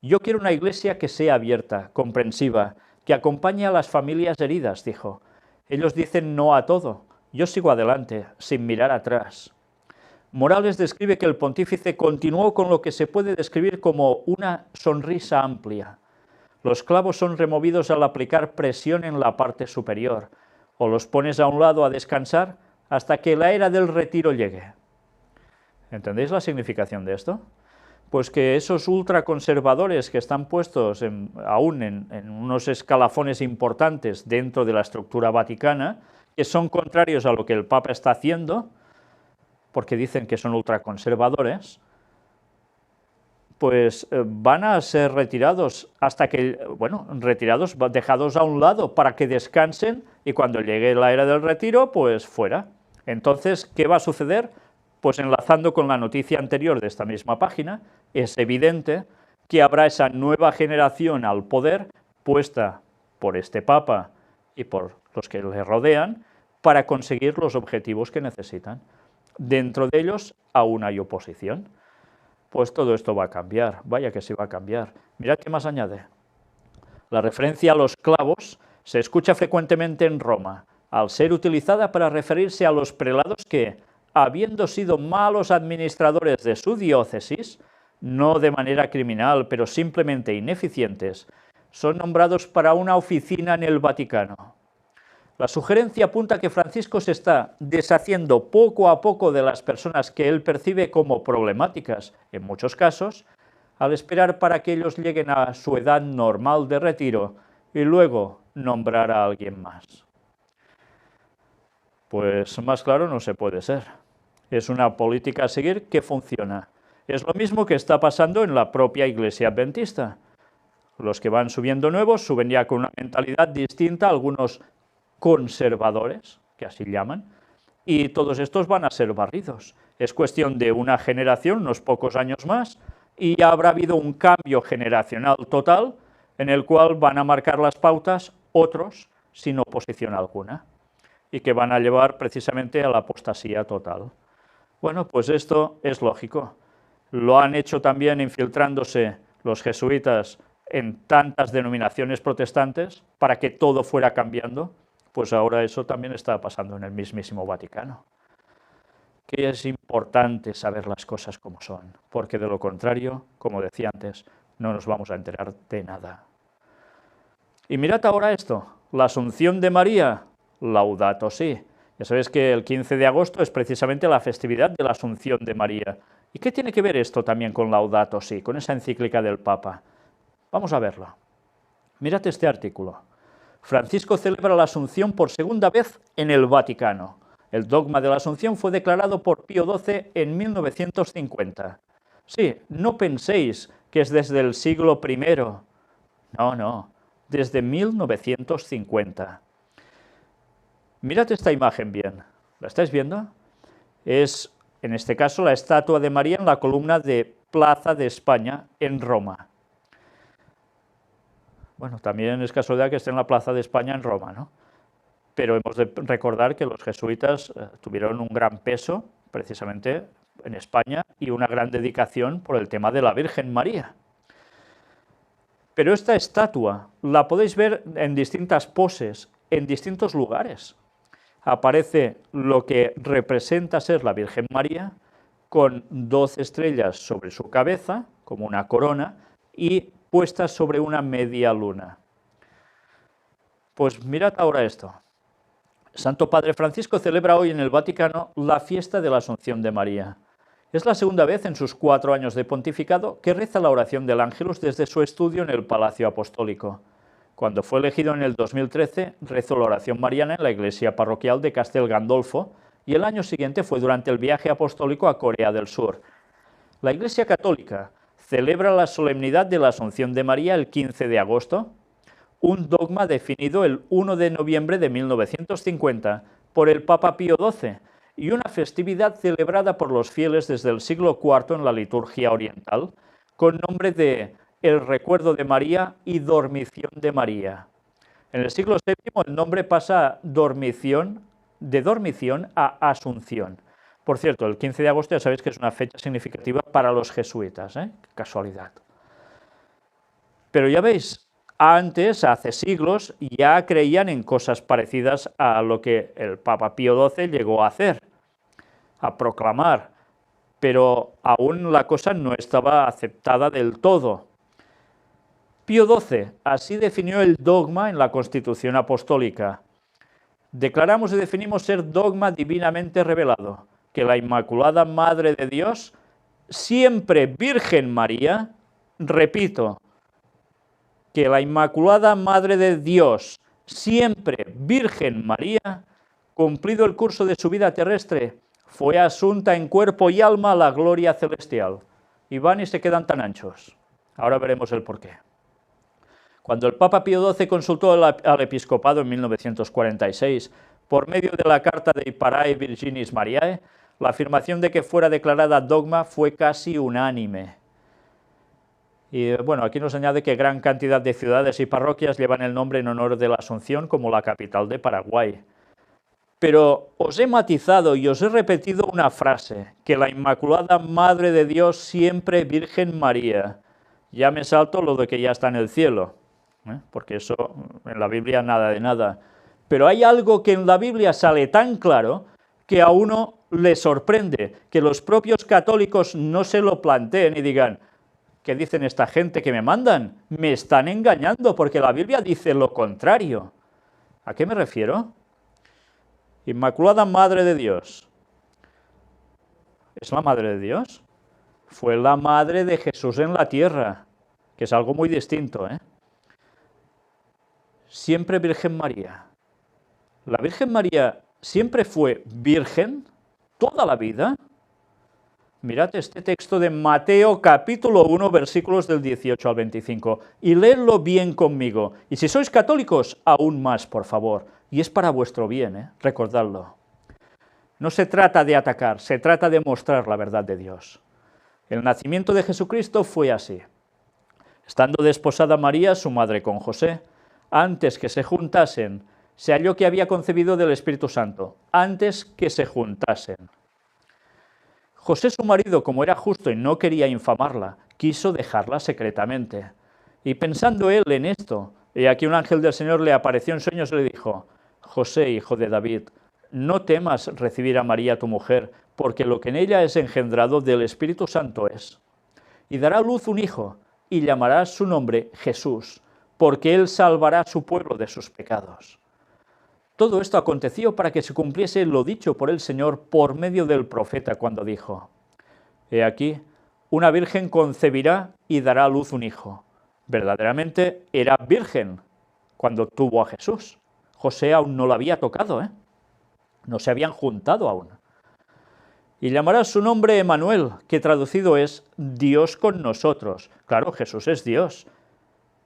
Yo quiero una iglesia que sea abierta, comprensiva, que acompañe a las familias heridas, dijo. Ellos dicen no a todo, yo sigo adelante, sin mirar atrás. Morales describe que el pontífice continuó con lo que se puede describir como una sonrisa amplia. Los clavos son removidos al aplicar presión en la parte superior, o los pones a un lado a descansar hasta que la era del retiro llegue. ¿Entendéis la significación de esto? Pues que esos ultraconservadores que están puestos aún en unos escalafones importantes dentro de la estructura vaticana, que son contrarios a lo que el Papa está haciendo, porque dicen que son ultraconservadores, pues van a ser retirados hasta que, bueno, retirados, dejados a un lado para que descansen y cuando llegue la era del retiro, pues fuera. Entonces, ¿qué va a suceder? Pues enlazando con la noticia anterior de esta misma página, es evidente que habrá esa nueva generación al poder puesta por este Papa y por los que le rodean para conseguir los objetivos que necesitan. Dentro de ellos aún hay oposición. Pues todo esto va a cambiar, vaya que sí va a cambiar. Mirad qué más añade. La referencia a los clavos se escucha frecuentemente en Roma, al ser utilizada para referirse a los prelados que, habiendo sido malos administradores de su diócesis, no de manera criminal, pero simplemente ineficientes, son nombrados para una oficina en el Vaticano. La sugerencia apunta a que Francisco se está deshaciendo poco a poco de las personas que él percibe como problemáticas, en muchos casos, al esperar para que ellos lleguen a su edad normal de retiro y luego nombrar a alguien más. Pues más claro no se puede ser. Es una política a seguir que funciona. Es lo mismo que está pasando en la propia Iglesia Adventista. Los que van subiendo nuevos suben ya con una mentalidad distinta a algunos conservadores, que así llaman, y todos estos van a ser barridos. Es cuestión de una generación, unos pocos años más, y ya habrá habido un cambio generacional total en el cual van a marcar las pautas otros sin oposición alguna y que van a llevar precisamente a la apostasía total. Bueno, pues esto es lógico. Lo han hecho también infiltrándose los jesuitas en tantas denominaciones protestantes para que todo fuera cambiando. Pues ahora eso también está pasando en el mismísimo Vaticano. Que es importante saber las cosas como son, porque de lo contrario, como decía antes, no nos vamos a enterar de nada. Y mirad ahora esto, la Asunción de María, Laudato Si. Ya sabéis que el 15 de agosto es precisamente la festividad de la Asunción de María. ¿Y qué tiene que ver esto también con Laudato Si, con esa encíclica del Papa? Vamos a verlo. Mirad este artículo. Francisco celebra la Asunción por segunda vez en el Vaticano. El dogma de la Asunción fue declarado por Pío XII en 1950. Sí, no penséis que es desde el siglo I. No, desde 1950. Mirad esta imagen bien. ¿La estáis viendo? Es, en este caso, la estatua de María en la columna de Plaza de España, en Roma. Bueno, también es casualidad que esté en la Plaza de España en Roma, ¿no? Pero hemos de recordar que los jesuitas tuvieron un gran peso, precisamente en España, y una gran dedicación por el tema de la Virgen María. Pero esta estatua la podéis ver en distintas poses, en distintos lugares. Aparece lo que representa ser la Virgen María, con 12 estrellas sobre su cabeza, como una corona, y puestas sobre una media luna. Pues mirad ahora esto. Santo Padre Francisco celebra hoy en el Vaticano la fiesta de la Asunción de María. Es la segunda vez en sus 4 años de pontificado que reza la oración del Ángelus desde su estudio en el Palacio Apostólico. Cuando fue elegido en el 2013, rezó la oración mariana en la iglesia parroquial de Castel Gandolfo y el año siguiente fue durante el viaje apostólico a Corea del Sur. La Iglesia Católica celebra la solemnidad de la Asunción de María el 15 de agosto, un dogma definido el 1 de noviembre de 1950 por el Papa Pío XII y una festividad celebrada por los fieles desde el siglo IV en la liturgia oriental, con nombre de el recuerdo de María y dormición de María. En el siglo VII el nombre pasa de dormición a asunción. Por cierto, el 15 de agosto ya sabéis que es una fecha significativa para los jesuitas, ¿eh? Casualidad. Pero ya veis, antes, hace siglos, ya creían en cosas parecidas a lo que el Papa Pío XII llegó a hacer, a proclamar, pero aún la cosa no estaba aceptada del todo. Pío XII así definió el dogma en la Constitución Apostólica. Declaramos y definimos ser dogma divinamente revelado, que la Inmaculada Madre de Dios, siempre Virgen María, repito, que la Inmaculada Madre de Dios, siempre Virgen María, cumplido el curso de su vida terrestre, fue asunta en cuerpo y alma a la gloria celestial. Y van y se quedan tan anchos. Ahora veremos el porqué. Cuando el Papa Pío XII consultó al episcopado en 1946, por medio de la carta de Iparae Virginis Mariae, la afirmación de que fuera declarada dogma fue casi unánime. Y bueno, aquí nos añade que gran cantidad de ciudades y parroquias llevan el nombre en honor de la Asunción como la capital de Paraguay. Pero os he matizado y os he repetido una frase, que la Inmaculada Madre de Dios siempre Virgen María. Ya me salto lo de que ya está en el cielo, porque eso en la Biblia nada de nada. Pero hay algo que en la Biblia sale tan claro que a uno le sorprende, que los propios católicos no se lo planteen y digan, ¿qué dicen esta gente que me mandan? Me están engañando porque la Biblia dice lo contrario. ¿A qué me refiero? Inmaculada Madre de Dios. ¿Es la Madre de Dios? Fue la Madre de Jesús en la tierra, que es algo muy distinto, ¿eh? Siempre Virgen María. ¿La Virgen María siempre fue virgen toda la vida? Mirad este texto de Mateo capítulo 1, versículos del 18 al 25, y leedlo bien conmigo. Y si sois católicos, aún más, por favor. Y es para vuestro bien, recordadlo. No se trata de atacar, se trata de mostrar la verdad de Dios. El nacimiento de Jesucristo fue así. Estando desposada María, su madre, con José, antes que se juntasen, se halló que había concebido del Espíritu Santo, antes que se juntasen. José, su marido, como era justo y no quería infamarla, quiso dejarla secretamente. Y pensando él en esto, he aquí un ángel del Señor le apareció en sueños y le dijo, José, hijo de David, no temas recibir a María tu mujer, porque lo que en ella es engendrado del Espíritu Santo es. Y dará a luz un hijo, y llamarás su nombre Jesús, porque él salvará a su pueblo de sus pecados. Todo esto aconteció para que se cumpliese lo dicho por el Señor por medio del profeta cuando dijo, he aquí, una virgen concebirá y dará a luz un hijo. Verdaderamente era virgen cuando tuvo a Jesús. José aún no lo había tocado, no se habían juntado aún. Y llamará su nombre Emmanuel, que traducido es Dios con nosotros. Claro, Jesús es Dios.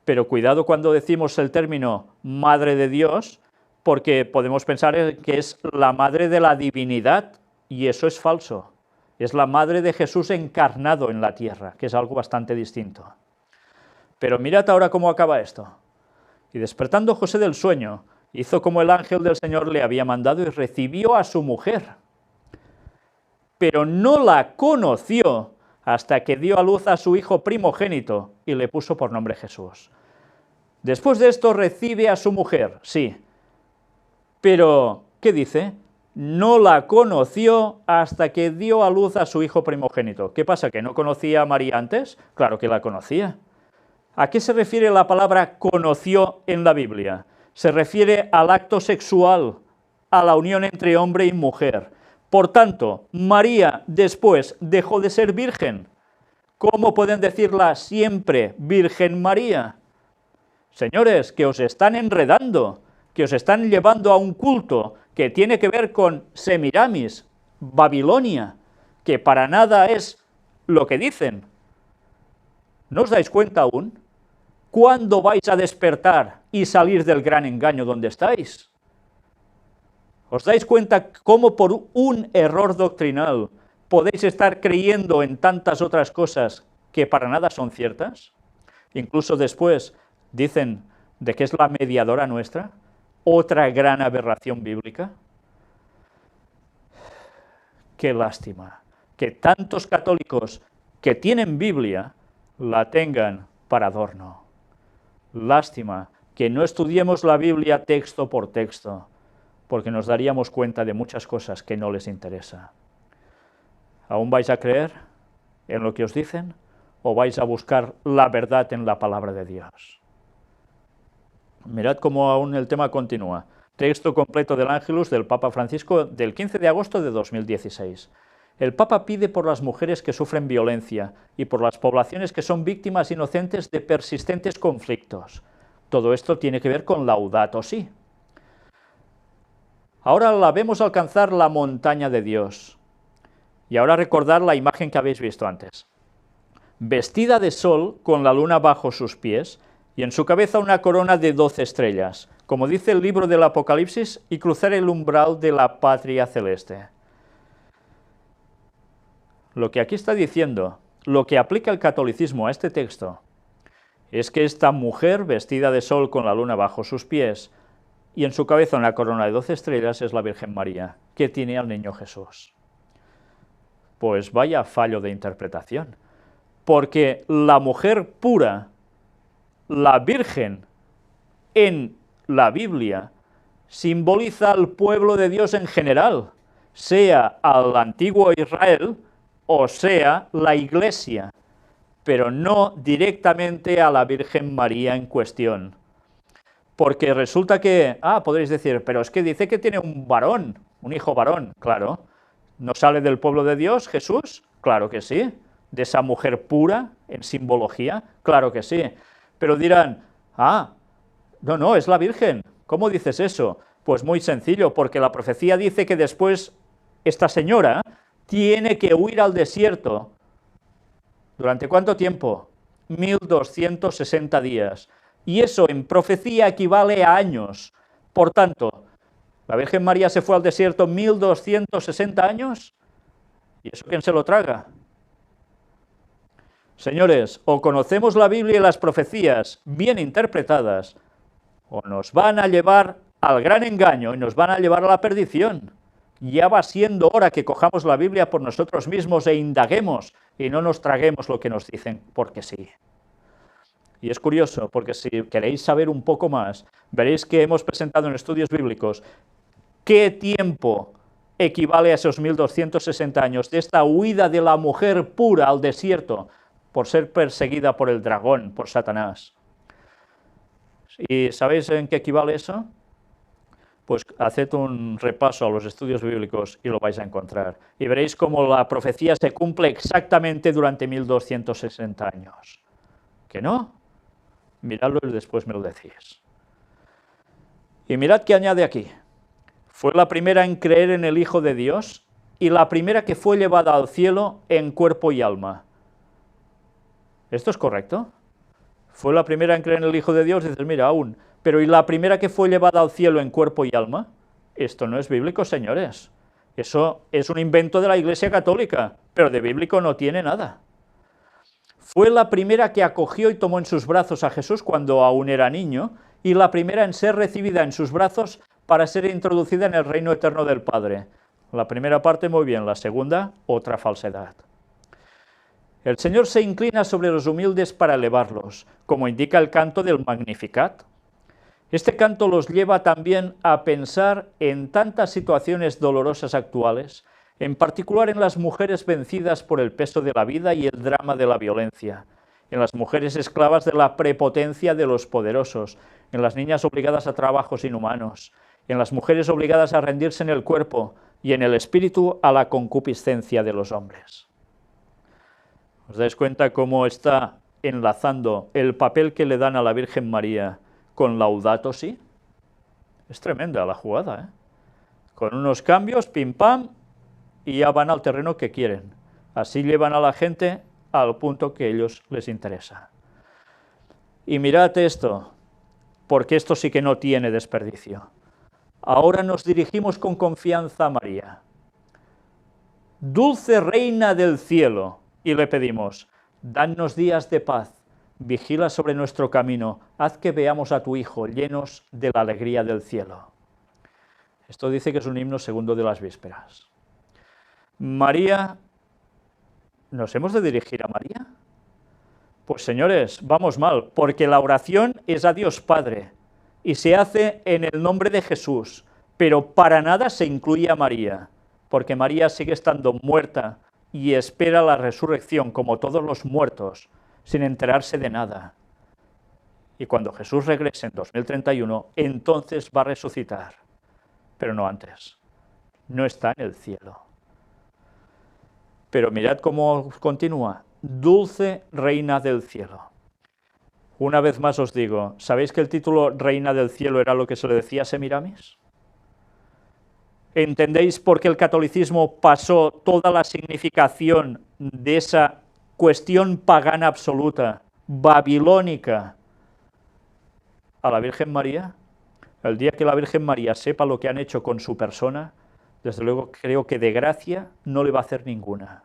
Pero cuidado cuando decimos el término Madre de Dios, porque podemos pensar que es la madre de la divinidad, y eso es falso. Es la madre de Jesús encarnado en la tierra, que es algo bastante distinto. Pero mirad ahora cómo acaba esto. Y despertando José del sueño, hizo como el ángel del Señor le había mandado y recibió a su mujer. Pero no la conoció hasta que dio a luz a su hijo primogénito y le puso por nombre Jesús. Después de esto recibe a su mujer, sí. Pero, ¿qué dice? No la conoció hasta que dio a luz a su hijo primogénito. ¿Qué pasa, que no conocía a María antes? Claro que la conocía. ¿A qué se refiere la palabra conoció en la Biblia? Se refiere al acto sexual, a la unión entre hombre y mujer. Por tanto, María después dejó de ser virgen. ¿Cómo pueden decirla siempre Virgen María? Señores, que os están enredando, que os están llevando a un culto que tiene que ver con Semiramis, Babilonia, que para nada es lo que dicen. ¿No os dais cuenta aún? ¿Cuándo vais a despertar y salir del gran engaño donde estáis? ¿Os dais cuenta cómo por un error doctrinal podéis estar creyendo en tantas otras cosas que para nada son ciertas? Incluso después dicen de que es la mediadora nuestra, otra gran aberración bíblica. Qué lástima que tantos católicos que tienen Biblia la tengan para adorno. Lástima que no estudiemos la Biblia texto por texto, porque nos daríamos cuenta de muchas cosas que no les interesa. ¿Aún vais a creer en lo que os dicen o vais a buscar la verdad en la palabra de Dios? Mirad cómo aún el tema continúa. Texto completo del Ángelus del Papa Francisco del 15 de agosto de 2016. El Papa pide por las mujeres que sufren violencia y por las poblaciones que son víctimas inocentes de persistentes conflictos. Todo esto tiene que ver con Laudato Si. Ahora la vemos alcanzar la montaña de Dios. Y ahora recordar la imagen que habéis visto antes. Vestida de sol, con la luna bajo sus pies, y en su cabeza una corona de 12 estrellas, como dice el libro del Apocalipsis, y cruzar el umbral de la patria celeste. Lo que aquí está diciendo, lo que aplica el catolicismo a este texto, es que esta mujer vestida de sol con la luna bajo sus pies y en su cabeza una corona de 12 estrellas es la Virgen María, que tiene al niño Jesús. Pues vaya fallo de interpretación, porque la mujer pura, la Virgen, en la Biblia, simboliza al pueblo de Dios en general, sea al antiguo Israel o sea la Iglesia, pero no directamente a la Virgen María en cuestión. Porque resulta que, podréis decir, pero es que dice que tiene un varón, un hijo varón, claro. ¿No sale del pueblo de Dios Jesús? Claro que sí. ¿De esa mujer pura en simbología? Claro que sí. Pero dirán, no, es la Virgen. ¿Cómo dices eso? Pues muy sencillo, porque la profecía dice que después esta señora tiene que huir al desierto. ¿Durante cuánto tiempo? 1260 días. Y eso en profecía equivale a años. Por tanto, ¿la Virgen María se fue al desierto 1260 años? ¿Y eso quién se lo traga? Señores, o conocemos la Biblia y las profecías bien interpretadas, o nos van a llevar al gran engaño y nos van a llevar a la perdición. Ya va siendo hora que cojamos la Biblia por nosotros mismos e indaguemos y no nos traguemos lo que nos dicen porque sí. Y es curioso, porque si queréis saber un poco más, veréis que hemos presentado en estudios bíblicos qué tiempo equivale a esos 1260 años de esta huida de la mujer pura al desierto por ser perseguida por el dragón, por Satanás. ¿Y sabéis en qué equivale eso? Pues haced un repaso a los estudios bíblicos y lo vais a encontrar. Y veréis cómo la profecía se cumple exactamente durante 1260 años. ¿Que no? Miradlo y después me lo decís. Y mirad qué añade aquí. Fue la primera en creer en el Hijo de Dios y la primera que fue llevada al cielo en cuerpo y alma. ¿Esto es correcto? Fue la primera en creer en el Hijo de Dios, dices, mira, aún. Pero ¿y la primera que fue llevada al cielo en cuerpo y alma? Esto no es bíblico, señores. Eso es un invento de la Iglesia Católica, pero de bíblico no tiene nada. Fue la primera que acogió y tomó en sus brazos a Jesús cuando aún era niño, y la primera en ser recibida en sus brazos para ser introducida en el reino eterno del Padre. La primera parte muy bien, la segunda, otra falsedad. El Señor se inclina sobre los humildes para elevarlos, como indica el canto del Magnificat. Este canto los lleva también a pensar en tantas situaciones dolorosas actuales, en particular en las mujeres vencidas por el peso de la vida y el drama de la violencia, en las mujeres esclavas de la prepotencia de los poderosos, en las niñas obligadas a trabajos inhumanos, en las mujeres obligadas a rendirse en el cuerpo y en el espíritu a la concupiscencia de los hombres. ¿Os dais cuenta cómo está enlazando el papel que le dan a la Virgen María con Laudato Si? Es tremenda la jugada, ¿eh? Con unos cambios, pim pam, y ya van al terreno que quieren. Así llevan a la gente al punto que a ellos les interesa. Y mirad esto, porque esto sí que no tiene desperdicio. Ahora nos dirigimos con confianza a María. Dulce Reina del cielo, y le pedimos, danos días de paz, vigila sobre nuestro camino, haz que veamos a tu Hijo llenos de la alegría del cielo. Esto dice que es un himno segundo de las vísperas. María, ¿nos hemos de dirigir a María? Pues señores, vamos mal, porque la oración es a Dios Padre y se hace en el nombre de Jesús, pero para nada se incluye a María, porque María sigue estando muerta y espera la resurrección como todos los muertos, sin enterarse de nada. Y cuando Jesús regrese en 2031, entonces va a resucitar, pero no antes. No está en el cielo. Pero mirad cómo continúa. Dulce Reina del cielo. Una vez más os digo, ¿sabéis que el título Reina del cielo era lo que se le decía a Semiramis? ¿Entendéis por qué el catolicismo pasó toda la significación de esa cuestión pagana absoluta, babilónica, a la Virgen María? El día que la Virgen María sepa lo que han hecho con su persona, desde luego creo que de gracia no le va a hacer ninguna.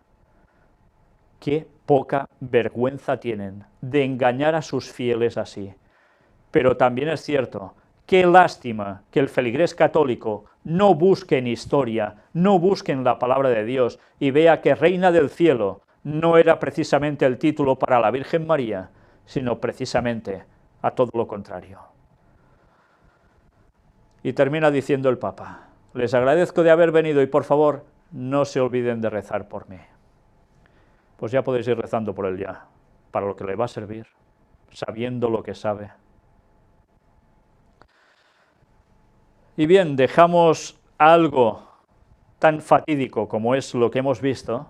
Qué poca vergüenza tienen de engañar a sus fieles así. Pero también es cierto, qué lástima que el feligrés católico no busque en historia, no busque en la palabra de Dios y vea que Reina del Cielo no era precisamente el título para la Virgen María, sino precisamente a todo lo contrario. Y termina diciendo el Papa: les agradezco de haber venido y por favor no se olviden de rezar por mí. Pues ya podéis ir rezando por él ya, para lo que le va a servir, sabiendo lo que sabe. Y bien, dejamos algo tan fatídico como es lo que hemos visto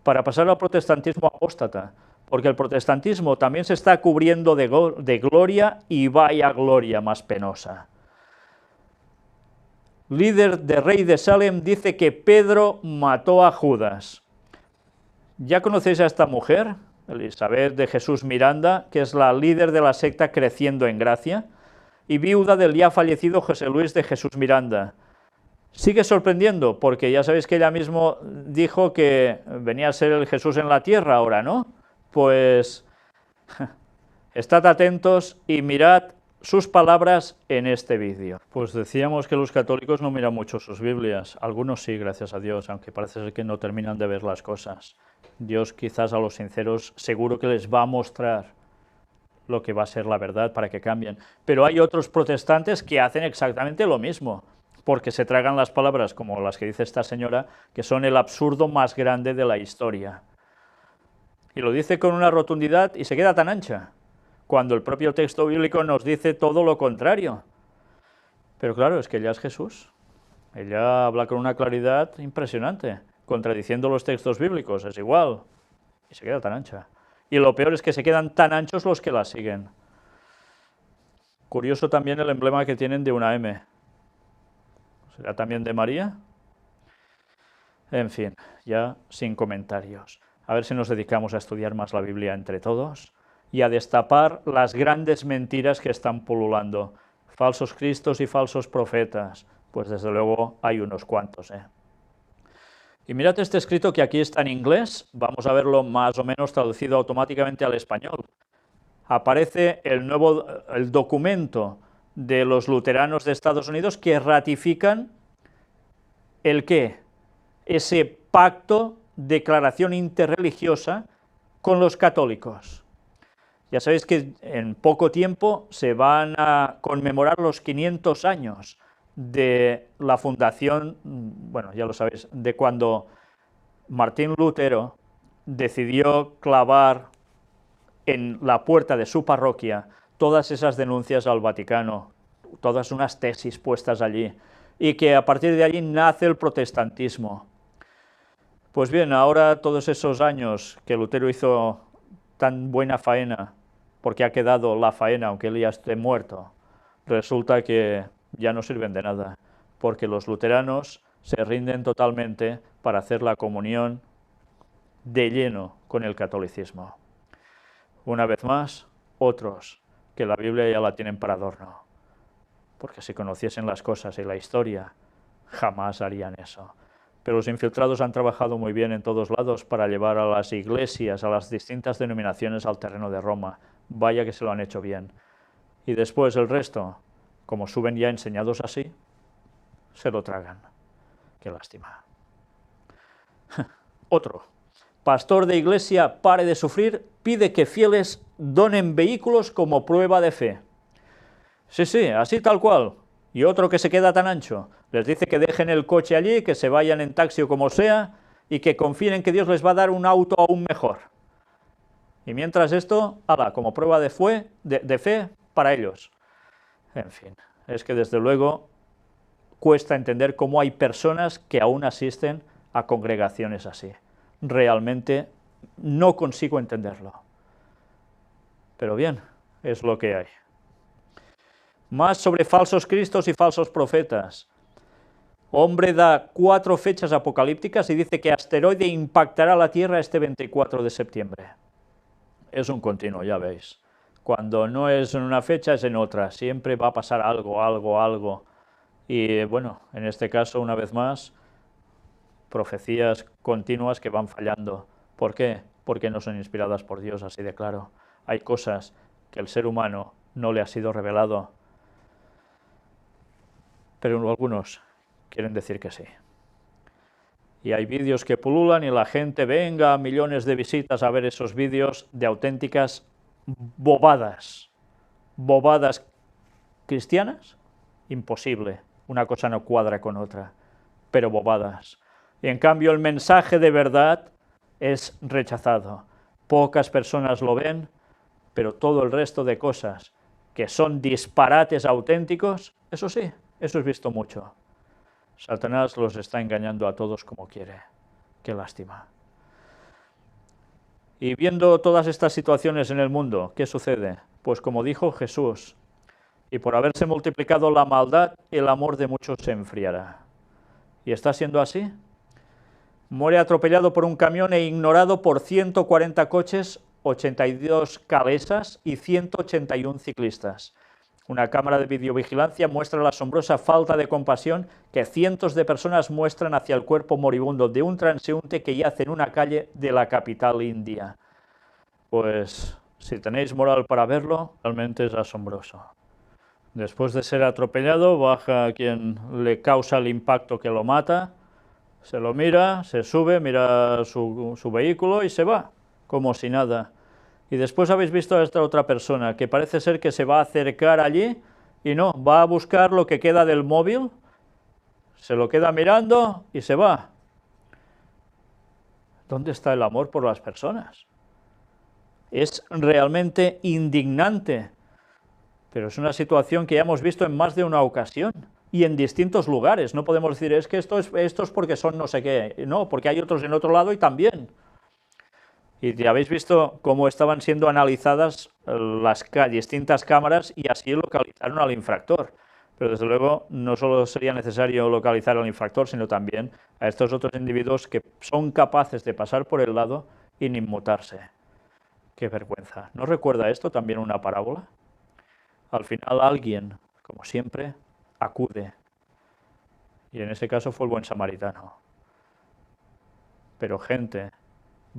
para pasar al protestantismo apóstata, porque el protestantismo también se está cubriendo de gloria, y vaya gloria más penosa. Líder de rey de Salem dice que Pedro mató a Judas. ¿Ya conocéis a esta mujer? Elizabeth de Jesús Miranda, que es la líder de la secta Creciendo en Gracia, y viuda del ya fallecido José Luis de Jesús Miranda. Sigue sorprendiendo, porque ya sabéis que ella mismo dijo que venía a ser el Jesús en la tierra ahora, ¿no? Pues estad atentos y mirad sus palabras en este vídeo. Pues decíamos que los católicos no miran mucho sus Biblias, algunos sí, gracias a Dios, aunque parece ser que no terminan de ver las cosas. Dios quizás a los sinceros seguro que les va a mostrar lo que va a ser la verdad para que cambien. Pero hay otros protestantes que hacen exactamente lo mismo, porque se tragan las palabras como las que dice esta señora, que son el absurdo más grande de la historia. Y lo dice con una rotundidad y se queda tan ancha, cuando el propio texto bíblico nos dice todo lo contrario. Pero claro, es que ella es Jesús. Ella habla con una claridad impresionante, contradiciendo los textos bíblicos, es igual, y se queda tan ancha. Y lo peor es que se quedan tan anchos los que la siguen. Curioso también el emblema que tienen de una M. ¿Será también de María? En fin, ya sin comentarios. A ver si nos dedicamos a estudiar más la Biblia entre todos y a destapar las grandes mentiras que están pululando. Falsos cristos y falsos profetas. Pues desde luego hay unos cuantos, Y mirad este escrito que aquí está en inglés, vamos a verlo más o menos traducido automáticamente al español. Aparece el documento de los luteranos de Estados Unidos que ratifican ¿el qué? Ese pacto, declaración interreligiosa con los católicos. Ya sabéis que en poco tiempo se van a conmemorar los 500 años de la fundación, bueno, ya lo sabéis, de cuando Martín Lutero decidió clavar en la puerta de su parroquia todas esas denuncias al Vaticano, todas unas tesis puestas allí, y que a partir de allí nace el protestantismo. Pues bien, ahora todos esos años que Lutero hizo tan buena faena, porque ha quedado la faena aunque él ya esté muerto, resulta que ya no sirven de nada, porque los luteranos se rinden totalmente para hacer la comunión de lleno con el catolicismo. Una vez más, otros que la Biblia ya la tienen para adorno, porque si conociesen las cosas y la historia, jamás harían eso. Pero los infiltrados han trabajado muy bien en todos lados para llevar a las iglesias, a las distintas denominaciones al terreno de Roma. Vaya que se lo han hecho bien. Y después el resto, como suben ya enseñados así, se lo tragan. Qué lástima. Otro. Pastor de iglesia, pare de sufrir, pide que fieles donen vehículos como prueba de fe. Sí, así tal cual. Y otro que se queda tan ancho, les dice que dejen el coche allí, que se vayan en taxi o como sea, y que confíen en que Dios les va a dar un auto aún mejor. Y mientras esto, ala, como prueba de fe para ellos. En fin, es que desde luego cuesta entender cómo hay personas que aún asisten a congregaciones así. Realmente no consigo entenderlo. Pero bien, es lo que hay. Más sobre falsos cristos y falsos profetas. Hombre da 4 fechas apocalípticas y dice que asteroide impactará la Tierra este 24 de septiembre. Es un continuo, ya veis. Cuando no es en una fecha, es en otra. Siempre va a pasar algo. Y bueno, en este caso, una vez más, profecías continuas que van fallando. ¿Por qué? Porque no son inspiradas por Dios, así de claro. Hay cosas que el ser humano no le ha sido revelado, pero algunos quieren decir que sí. Y hay vídeos que pululan y la gente venga, millones de visitas a ver esos vídeos de auténticas bobadas. ¿Bobadas cristianas? Imposible. Una cosa no cuadra con otra, pero bobadas. Y en cambio el mensaje de verdad es rechazado. Pocas personas lo ven, pero todo el resto de cosas que son disparates auténticos, eso sí, eso es visto mucho. Satanás los está engañando a todos como quiere. Qué lástima. Y viendo todas estas situaciones en el mundo, ¿qué sucede? Pues como dijo Jesús, y por haberse multiplicado la maldad, el amor de muchos se enfriará. ¿Y está siendo así? Muere atropellado por un camión e ignorado por 140 coches, 82 cabezas y 181 ciclistas. Una cámara de videovigilancia muestra la asombrosa falta de compasión que cientos de personas muestran hacia el cuerpo moribundo de un transeúnte que yace en una calle de la capital india. Pues, si tenéis moral para verlo, realmente es asombroso. Después de ser atropellado, baja quien le causa el impacto que lo mata, se lo mira, se sube, mira su vehículo y se va, como si nada. Y después habéis visto a esta otra persona, que parece ser que se va a acercar allí, y no, va a buscar lo que queda del móvil, se lo queda mirando y se va. ¿Dónde está el amor por las personas? Es realmente indignante, pero es una situación que ya hemos visto en más de una ocasión y en distintos lugares. No podemos decir, es que esto es porque son no sé qué, no, porque hay otros en otro lado y también. Y ya habéis visto cómo estaban siendo analizadas las distintas cámaras y así localizaron al infractor. Pero desde luego no solo sería necesario localizar al infractor, sino también a estos otros individuos que son capaces de pasar por el lado y ni inmutarse. ¡Qué vergüenza! ¿No recuerda esto también una parábola? Al final alguien, como siempre, acude. Y en ese caso fue el buen samaritano. Pero gente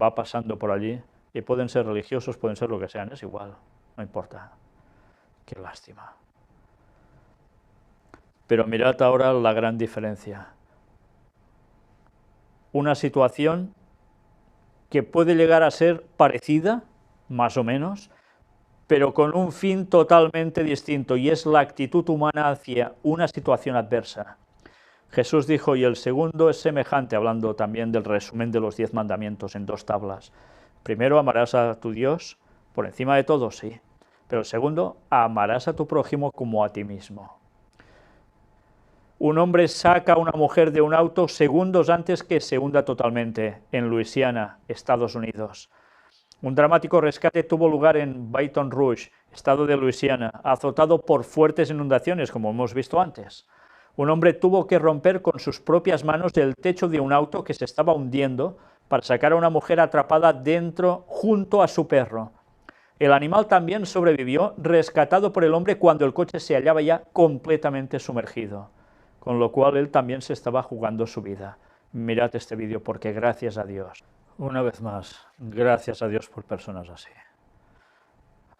va pasando por allí y pueden ser religiosos, pueden ser lo que sean, es igual, no importa. Qué lástima. Pero mirad ahora la gran diferencia. Una situación que puede llegar a ser parecida, más o menos, pero con un fin totalmente distinto, y es la actitud humana hacia una situación adversa. Jesús dijo, y el segundo es semejante, hablando también del resumen de los 10 mandamientos en 2 tablas. Primero, amarás a tu Dios por encima de todo, sí. Pero el segundo, amarás a tu prójimo como a ti mismo. Un hombre saca a una mujer de un auto segundos antes que se hunda totalmente, en Luisiana, Estados Unidos. Un dramático rescate tuvo lugar en Baton Rouge, estado de Luisiana, azotado por fuertes inundaciones, como hemos visto antes. Un hombre tuvo que romper con sus propias manos el techo de un auto que se estaba hundiendo para sacar a una mujer atrapada dentro junto a su perro. El animal también sobrevivió, rescatado por el hombre cuando el coche se hallaba ya completamente sumergido, con lo cual él también se estaba jugando su vida. Mirad este vídeo porque gracias a Dios, una vez más, gracias a Dios por personas así.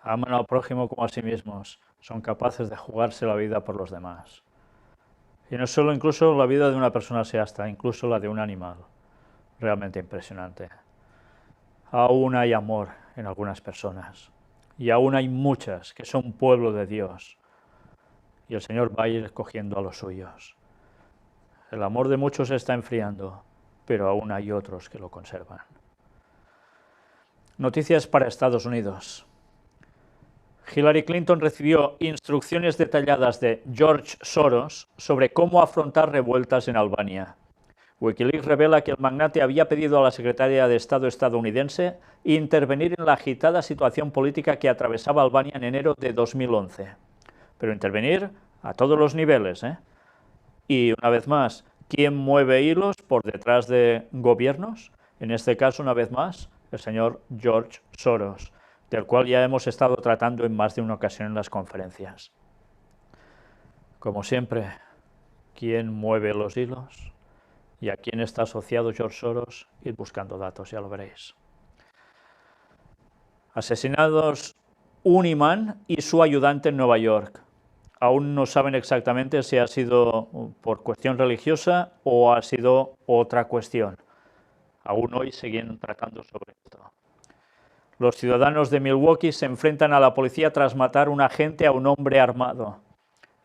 Aman al prójimo como a sí mismos, son capaces de jugarse la vida por los demás. Y no solo incluso la vida de una persona así, hasta incluso la de un animal. Realmente impresionante. Aún hay amor en algunas personas. Y aún hay muchas que son pueblo de Dios. Y el Señor va a ir escogiendo a los suyos. El amor de muchos se está enfriando, pero aún hay otros que lo conservan. Noticias para Estados Unidos. Hillary Clinton recibió instrucciones detalladas de George Soros sobre cómo afrontar revueltas en Albania. Wikileaks revela que el magnate había pedido a la secretaria de Estado estadounidense intervenir en la agitada situación política que atravesaba Albania en enero de 2011. Pero intervenir a todos los niveles, ¿eh? Y una vez más, ¿quién mueve hilos por detrás de gobiernos? En este caso, una vez más, el señor George Soros, del cual ya hemos estado tratando en más de una ocasión en las conferencias. Como siempre, ¿quién mueve los hilos? ¿Y a quién está asociado George Soros? Id buscando datos, ya lo veréis. Asesinados un imán y su ayudante en Nueva York. Aún no saben exactamente si ha sido por cuestión religiosa o ha sido otra cuestión. Aún hoy siguen tratando sobre esto. Los ciudadanos de Milwaukee se enfrentan a la policía tras matar un agente a un hombre armado.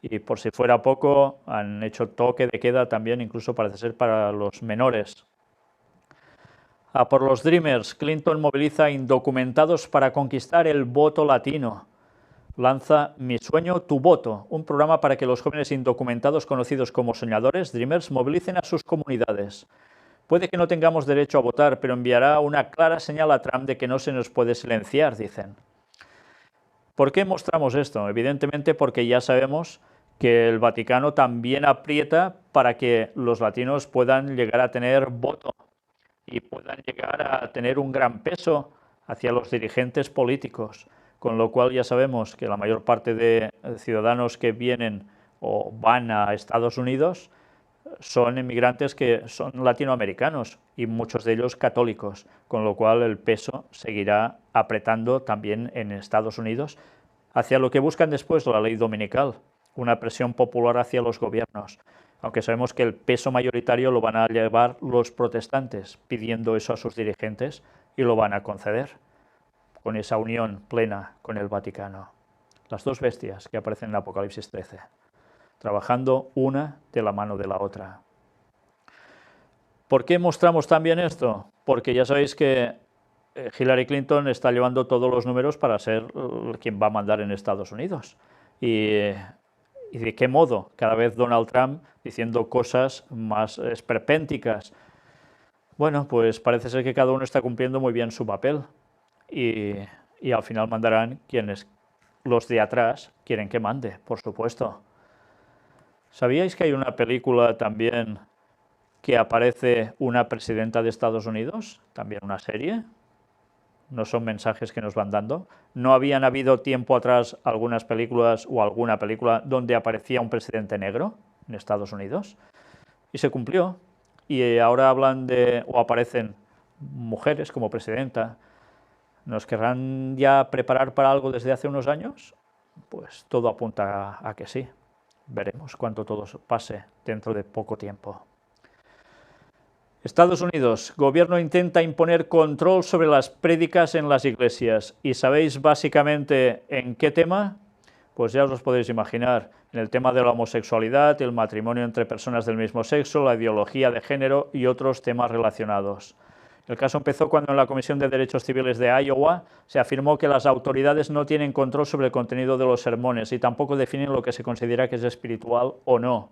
Y por si fuera poco, han hecho toque de queda también, incluso parece ser para los menores. A por los Dreamers, Clinton moviliza indocumentados para conquistar el voto latino. Lanza Mi Sueño, Tu Voto, un programa para que los jóvenes indocumentados conocidos como soñadores, Dreamers, movilicen a sus comunidades. Puede que no tengamos derecho a votar, pero enviará una clara señal a Trump de que no se nos puede silenciar, dicen. ¿Por qué mostramos esto? Evidentemente porque ya sabemos que el Vaticano también aprieta para que los latinos puedan llegar a tener voto y puedan llegar a tener un gran peso hacia los dirigentes políticos, con lo cual ya sabemos que la mayor parte de ciudadanos que vienen o van a Estados Unidos son inmigrantes que son latinoamericanos y muchos de ellos católicos, con lo cual el peso seguirá apretando también en Estados Unidos hacia lo que buscan después la ley dominical, una presión popular hacia los gobiernos, aunque sabemos que el peso mayoritario lo van a llevar los protestantes, pidiendo eso a sus dirigentes y lo van a conceder, con esa unión plena con el Vaticano. Las dos bestias que aparecen en Apocalipsis 13, trabajando una de la mano de la otra. ¿Por qué mostramos también esto? Porque ya sabéis que Hillary Clinton está llevando todos los números para ser quien va a mandar en Estados Unidos. ¿Y de qué modo? Cada vez Donald Trump diciendo cosas más esperpénticas. Bueno, pues parece ser que cada uno está cumpliendo muy bien su papel y al final mandarán quienes los de atrás quieren que mande, por supuesto. ¿Sabíais que hay una película también que aparece una presidenta de Estados Unidos? También una serie. No son mensajes que nos van dando. ¿No habían habido tiempo atrás algunas películas o alguna película donde aparecía un presidente negro en Estados Unidos? Y se cumplió. Y ahora hablan de, o aparecen mujeres como presidenta. ¿Nos querrán ya preparar para algo desde hace unos años? Pues todo apunta a que sí. Veremos cuánto todo pase dentro de poco tiempo. Estados Unidos, gobierno intenta imponer control sobre las prédicas en las iglesias. ¿Y sabéis básicamente en qué tema? Pues ya os los podéis imaginar, en el tema de la homosexualidad, el matrimonio entre personas del mismo sexo, la ideología de género y otros temas relacionados. El caso empezó cuando en la Comisión de Derechos Civiles de Iowa se afirmó que las autoridades no tienen control sobre el contenido de los sermones y tampoco definen lo que se considera que es espiritual o no.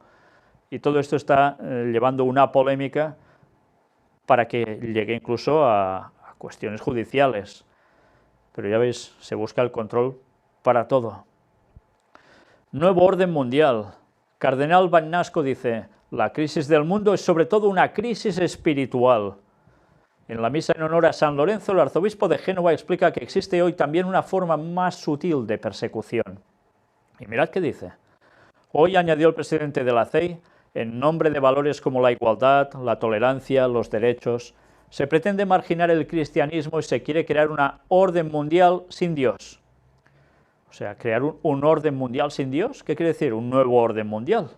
Y todo esto está llevando una polémica para que llegue incluso a cuestiones judiciales. Pero ya veis, se busca el control para todo. Nuevo orden mundial. Cardenal Bagnasco dice, la crisis del mundo es sobre todo una crisis espiritual. En la misa en honor a San Lorenzo, el arzobispo de Génova explica que existe hoy también una forma más sutil de persecución. Y mirad qué dice. Hoy, añadió el presidente de la CEI, en nombre de valores como la igualdad, la tolerancia, los derechos, se pretende marginar el cristianismo y se quiere crear una orden mundial sin Dios. O sea, crear un orden mundial sin Dios, ¿qué quiere decir? Un nuevo orden mundial,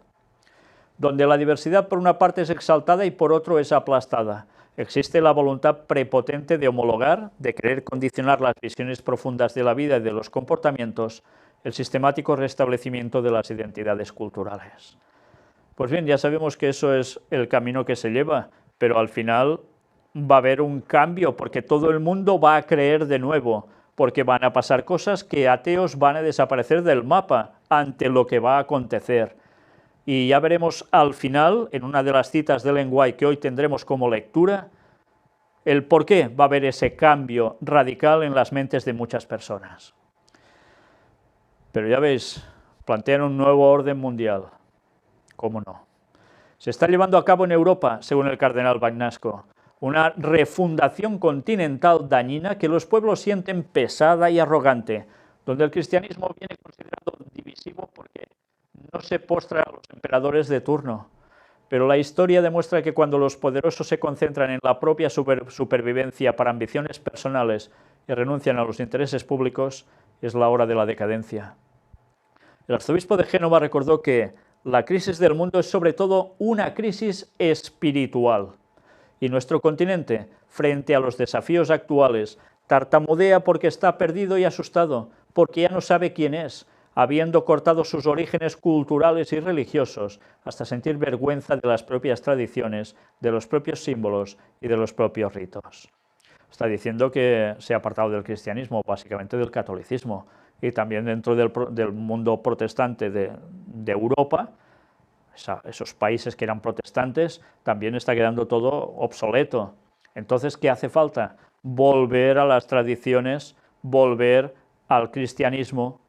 donde la diversidad por una parte es exaltada y por otro es aplastada. Existe la voluntad prepotente de homologar, de querer condicionar las visiones profundas de la vida y de los comportamientos, el sistemático restablecimiento de las identidades culturales. Pues bien, ya sabemos que eso es el camino que se lleva, pero al final va a haber un cambio porque todo el mundo va a creer de nuevo, porque van a pasar cosas que ateos van a desaparecer del mapa ante lo que va a acontecer. Y ya veremos al final, en una de las citas de Ellen White que hoy tendremos como lectura, el por qué va a haber ese cambio radical en las mentes de muchas personas. Pero ya veis, plantean un nuevo orden mundial. ¿Cómo no? Se está llevando a cabo en Europa, según el cardenal Bagnasco, una refundación continental dañina que los pueblos sienten pesada y arrogante, donde el cristianismo viene considerado divisivo porque no se postra a los emperadores de turno, pero la historia demuestra que cuando los poderosos se concentran en la propia supervivencia para ambiciones personales y renuncian a los intereses públicos, es la hora de la decadencia. El arzobispo de Génova recordó que la crisis del mundo es sobre todo una crisis espiritual. Y nuestro continente, frente a los desafíos actuales, tartamudea porque está perdido y asustado, porque ya no sabe quién es, habiendo cortado sus orígenes culturales y religiosos, hasta sentir vergüenza de las propias tradiciones, de los propios símbolos y de los propios ritos. Está diciendo que se ha apartado del cristianismo, básicamente del catolicismo, y también dentro del mundo protestante de Europa, esos países que eran protestantes, también está quedando todo obsoleto. Entonces, ¿qué hace falta? Volver a las tradiciones, volver al cristianismo,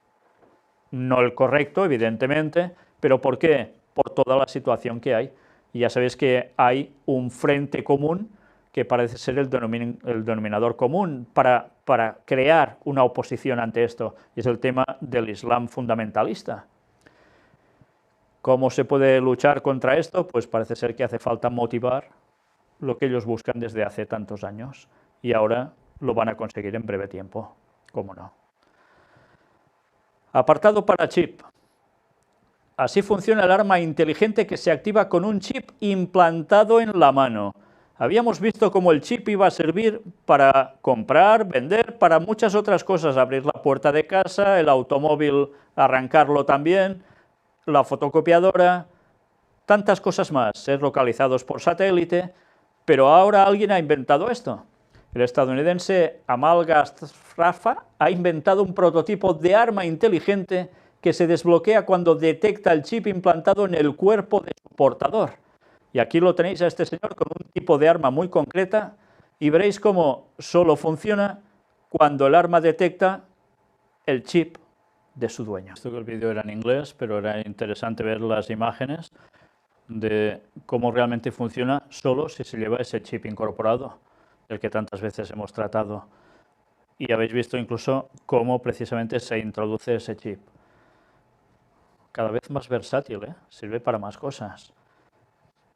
no el correcto, evidentemente, pero ¿por qué? Por toda la situación que hay. Y ya sabéis que hay un frente común que parece ser el denominador común para crear una oposición ante esto, y es el tema del Islam fundamentalista. ¿Cómo se puede luchar contra esto? Pues parece ser que hace falta motivar lo que ellos buscan desde hace tantos años, y ahora lo van a conseguir en breve tiempo, ¿cómo no? Apartado para chip. Así funciona el arma inteligente que se activa con un chip implantado en la mano. Habíamos visto cómo el chip iba a servir para comprar, vender, para muchas otras cosas, abrir la puerta de casa, el automóvil, arrancarlo también, la fotocopiadora, tantas cosas más, ser localizados por satélite, pero ahora alguien ha inventado esto. El estadounidense Amal Ghaffar ha inventado un prototipo de arma inteligente que se desbloquea cuando detecta el chip implantado en el cuerpo de su portador. Y aquí lo tenéis a este señor con un tipo de arma muy concreta, y veréis cómo solo funciona cuando el arma detecta el chip de su dueño. Esto que el vídeo era en inglés, pero era interesante ver las imágenes de cómo realmente funciona solo si se lleva ese chip incorporado, del que tantas veces hemos tratado. Y habéis visto incluso cómo precisamente se introduce ese chip. Cada vez más versátil, ¿eh? Sirve para más cosas.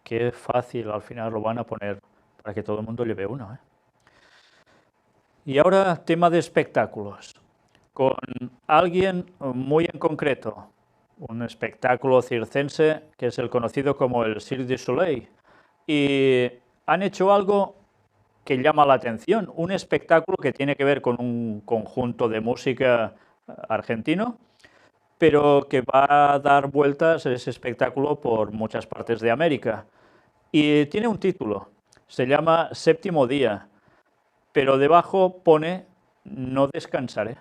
Qué fácil al final lo van a poner para que todo el mundo lleve uno, ¿eh? Y ahora tema de espectáculos, con alguien muy en concreto, un espectáculo circense que es el conocido como el Cirque du Soleil, y han hecho algo que llama la atención, un espectáculo que tiene que ver con un conjunto de música argentino, pero que va a dar vueltas ese espectáculo por muchas partes de América. Y tiene un título, se llama Séptimo Día, pero debajo pone no descansaré.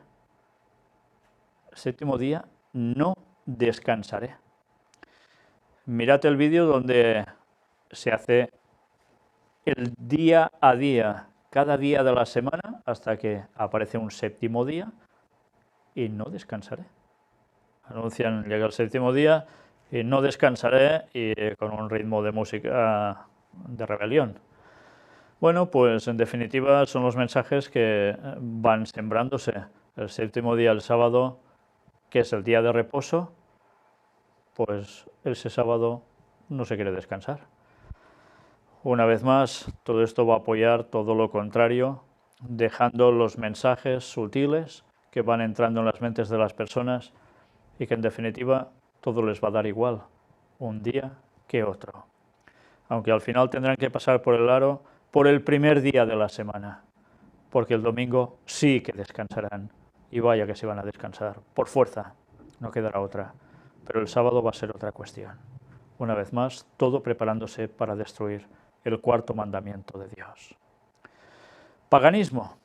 Séptimo día, no descansaré. Mirad el vídeo donde se hace el día a día, cada día de la semana, hasta que aparece un séptimo día, y no descansaré. Anuncian, llega el séptimo día, y no descansaré, y con un ritmo de música de rebelión. Bueno, pues en definitiva son los mensajes que van sembrándose. El séptimo día, el sábado, que es el día de reposo, pues ese sábado no se quiere descansar. Una vez más, todo esto va a apoyar todo lo contrario, dejando los mensajes sutiles que van entrando en las mentes de las personas y que en definitiva todo les va a dar igual, un día que otro. Aunque al final tendrán que pasar por el aro por el primer día de la semana, porque el domingo sí que descansarán, y vaya que se van a descansar, por fuerza, no quedará otra, pero el sábado va a ser otra cuestión. Una vez más, todo preparándose para destruir el cuarto mandamiento de Dios. Paganismo.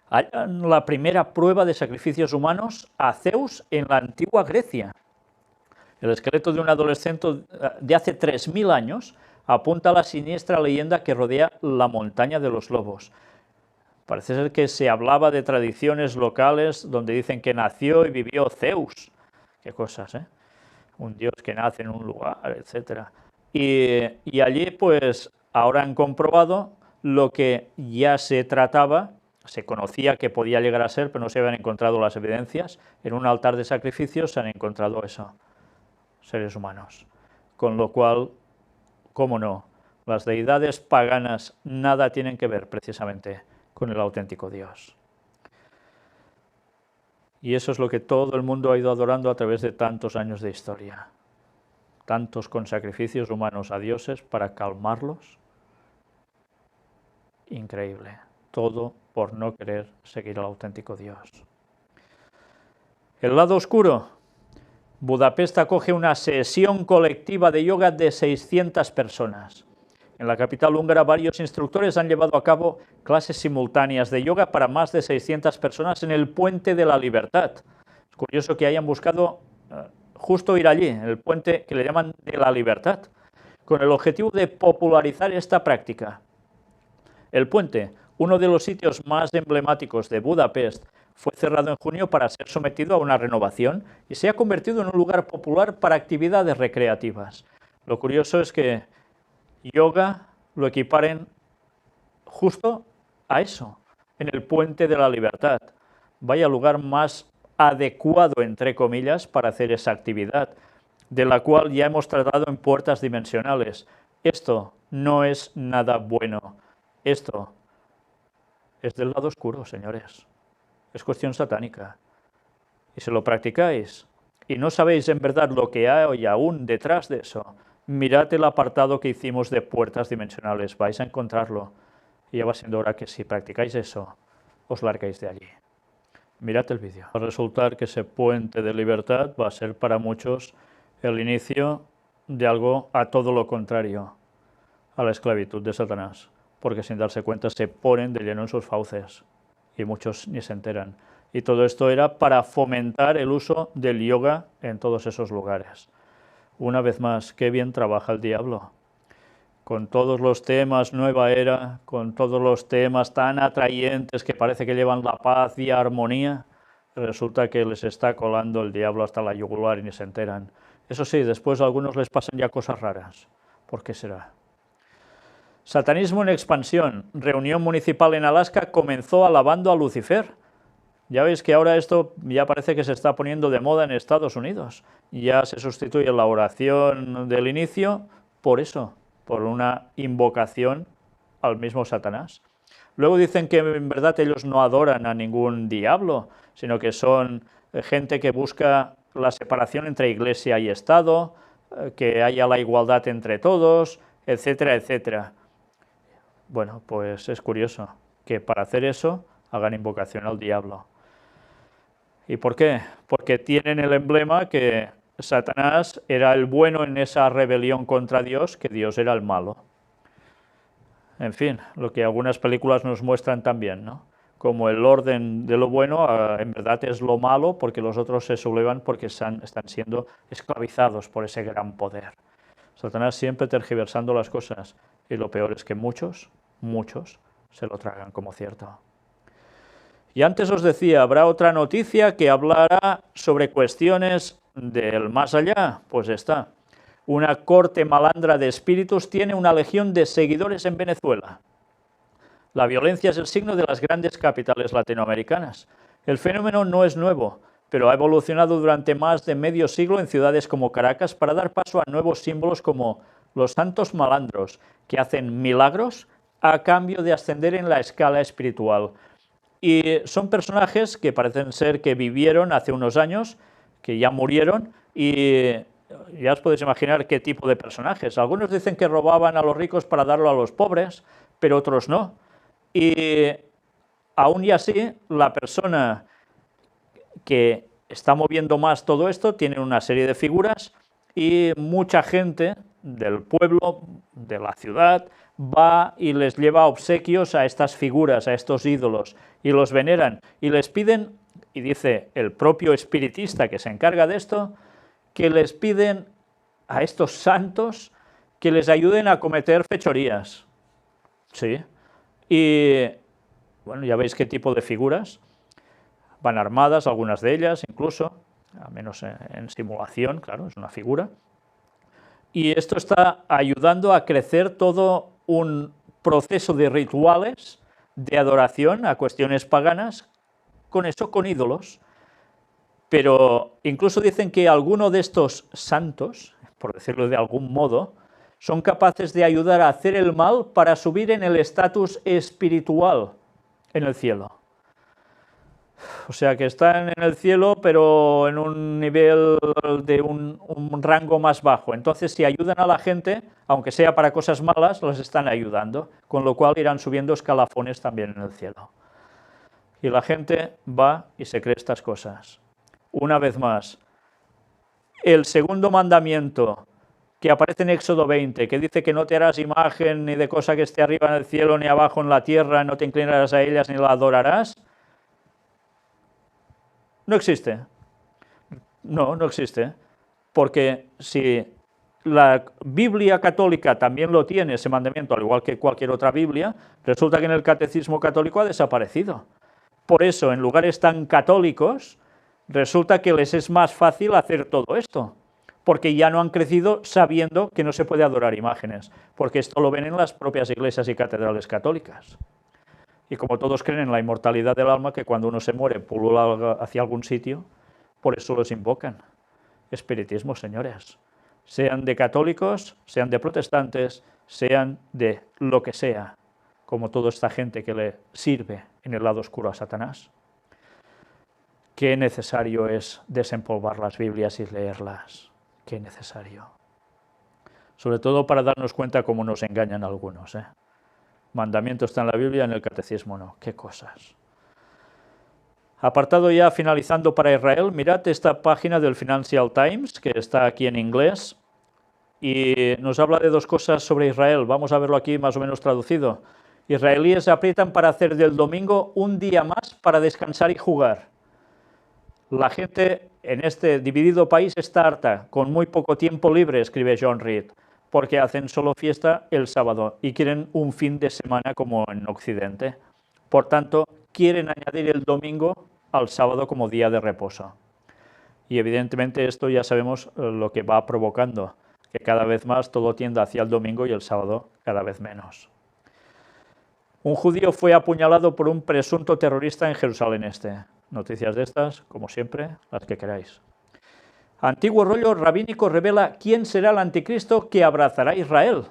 Hallan la primera prueba de sacrificios humanos a Zeus en la antigua Grecia. El esqueleto de un adolescente de hace 3000 años apunta a la siniestra leyenda que rodea la montaña de los lobos. Parece ser que se hablaba de tradiciones locales donde dicen que nació y vivió Zeus. Qué cosas, ¿eh? Un dios que nace en un lugar, etc. Y allí, pues, ahora han comprobado lo que ya se trataba, se conocía que podía llegar a ser, pero no se habían encontrado las evidencias. En un altar de sacrificios se han encontrado eso, seres humanos. Con lo cual, cómo no, las deidades paganas nada tienen que ver precisamente con el auténtico Dios. Y eso es lo que todo el mundo ha ido adorando a través de tantos años de historia. Tantos con sacrificios humanos a dioses para calmarlos. Increíble. Todo por no querer seguir al auténtico Dios. El lado oscuro. Budapest acoge una sesión colectiva de yoga de 600 personas. En la capital húngara, varios instructores han llevado a cabo clases simultáneas de yoga para más de 600 personas en el Puente de la Libertad. Es curioso que hayan buscado justo ir allí, en el puente que le llaman de la Libertad, con el objetivo de popularizar esta práctica. El puente, uno de los sitios más emblemáticos de Budapest, fue cerrado en junio para ser sometido a una renovación y se ha convertido en un lugar popular para actividades recreativas. Lo curioso es que yoga lo equiparen justo a eso, en el Puente de la Libertad. Vaya lugar más adecuado, entre comillas, para hacer esa actividad, de la cual ya hemos tratado en Puertas Dimensionales. Esto no es nada bueno. Esto es del lado oscuro, señores. Es cuestión satánica. Y si lo practicáis y no sabéis en verdad lo que hay aún detrás de eso, mirad el apartado que hicimos de Puertas Dimensionales, vais a encontrarlo. Y ya va siendo hora que si practicáis eso, os larguéis de allí. Mirad el vídeo. Va a resultar que ese puente de libertad va a ser para muchos el inicio de algo a todo lo contrario, a la esclavitud de Satanás, porque sin darse cuenta se ponen de lleno en sus fauces y muchos ni se enteran. Y todo esto era para fomentar el uso del yoga en todos esos lugares. Una vez más, qué bien trabaja el diablo. Con todos los temas nueva era, con todos los temas tan atrayentes que parece que llevan la paz y armonía, resulta que les está colando el diablo hasta la yugular y ni se enteran. Eso sí, después a algunos les pasan ya cosas raras. ¿Por qué será? Satanismo en expansión. Reunión municipal en Alaska comenzó alabando a Lucifer. Ya veis que ahora esto ya parece que se está poniendo de moda en Estados Unidos. Ya se sustituye la oración del inicio por eso, por una invocación al mismo Satanás. Luego dicen que en verdad ellos no adoran a ningún diablo, sino que son gente que busca la separación entre iglesia y Estado, que haya la igualdad entre todos, etcétera, etcétera. Bueno, pues es curioso que para hacer eso hagan invocación al diablo. ¿Y por qué? Porque tienen el emblema que Satanás era el bueno en esa rebelión contra Dios, que Dios era el malo. En fin, lo que algunas películas nos muestran también, ¿no? Como el orden de lo bueno en verdad es lo malo, porque los otros se sublevan porque están siendo esclavizados por ese gran poder. Satanás siempre tergiversando las cosas, y lo peor es que muchos se lo tragan como cierto. Y antes os decía, habrá otra noticia que hablará sobre cuestiones del más allá. Pues está. Una corte malandra de espíritus tiene una legión de seguidores en Venezuela. La violencia es el signo de las grandes capitales latinoamericanas. El fenómeno no es nuevo, pero ha evolucionado durante más de medio siglo en ciudades como Caracas para dar paso a nuevos símbolos como los santos malandros, que hacen milagros a cambio de ascender en la escala espiritual. Y son personajes que parecen ser que vivieron hace unos años, que ya murieron, y ya os podéis imaginar qué tipo de personajes. Algunos dicen que robaban a los ricos para darlo a los pobres, pero otros no. Y aún y así, la persona que está moviendo más todo esto tiene una serie de figuras y mucha gente del pueblo, de la ciudad, va y les lleva obsequios a estas figuras, a estos ídolos, y los veneran, y les piden, y dice el propio espiritista que se encarga de esto, que les piden a estos santos que les ayuden a cometer fechorías. Sí. Y, bueno, ya veis qué tipo de figuras. Van armadas, algunas de ellas incluso, al menos en simulación, claro, es una figura. Y esto está ayudando a crecer todo un proceso de rituales, de adoración a cuestiones paganas, con eso, con ídolos. Pero incluso dicen que alguno de estos santos, por decirlo de algún modo, son capaces de ayudar a hacer el mal para subir en el estatus espiritual en el cielo. O sea que están en el cielo, pero en un nivel de un rango más bajo. Entonces, si ayudan a la gente, aunque sea para cosas malas, los están ayudando, con lo cual irán subiendo escalafones también en el cielo. Y la gente va y se cree estas cosas. Una vez más, el segundo mandamiento que aparece en Éxodo 20, que dice que no te harás imagen ni de cosa que esté arriba en el cielo ni abajo en la tierra, no te inclinarás a ellas ni la adorarás, no existe. No existe. Porque si la Biblia católica también lo tiene, ese mandamiento, al igual que cualquier otra Biblia, resulta que en el catecismo católico ha desaparecido. Por eso, en lugares tan católicos, resulta que les es más fácil hacer todo esto, porque ya no han crecido sabiendo que no se puede adorar imágenes, porque esto lo ven en las propias iglesias y catedrales católicas. Y como todos creen en la inmortalidad del alma, que cuando uno se muere pulula hacia algún sitio, por eso los invocan. Espiritismo, señores. Sean de católicos, sean de protestantes, sean de lo que sea, como toda esta gente que le sirve en el lado oscuro a Satanás. Qué necesario es desempolvar las Biblias y leerlas. Qué necesario. Sobre todo para darnos cuenta cómo nos engañan algunos, Mandamiento está en la Biblia, en el catecismo no. Qué cosas. Apartado ya finalizando para Israel, mirad esta página del Financial Times, que está aquí en inglés, y nos habla de dos cosas sobre Israel. Vamos a verlo aquí más o menos traducido. Israelíes se aprietan para hacer del domingo un día más para descansar y jugar. La gente en este dividido país está harta, con muy poco tiempo libre, escribe John Reed, porque hacen solo fiesta el sábado y quieren un fin de semana como en Occidente. Por tanto, quieren añadir el domingo al sábado como día de reposo. Y evidentemente esto ya sabemos lo que va provocando, que cada vez más todo tiende hacia el domingo y el sábado cada vez menos. Un judío fue apuñalado por un presunto terrorista en Jerusalén Este. Noticias de estas, como siempre, las que queráis. Antiguo rollo rabínico revela quién será el anticristo que abrazará a Israel.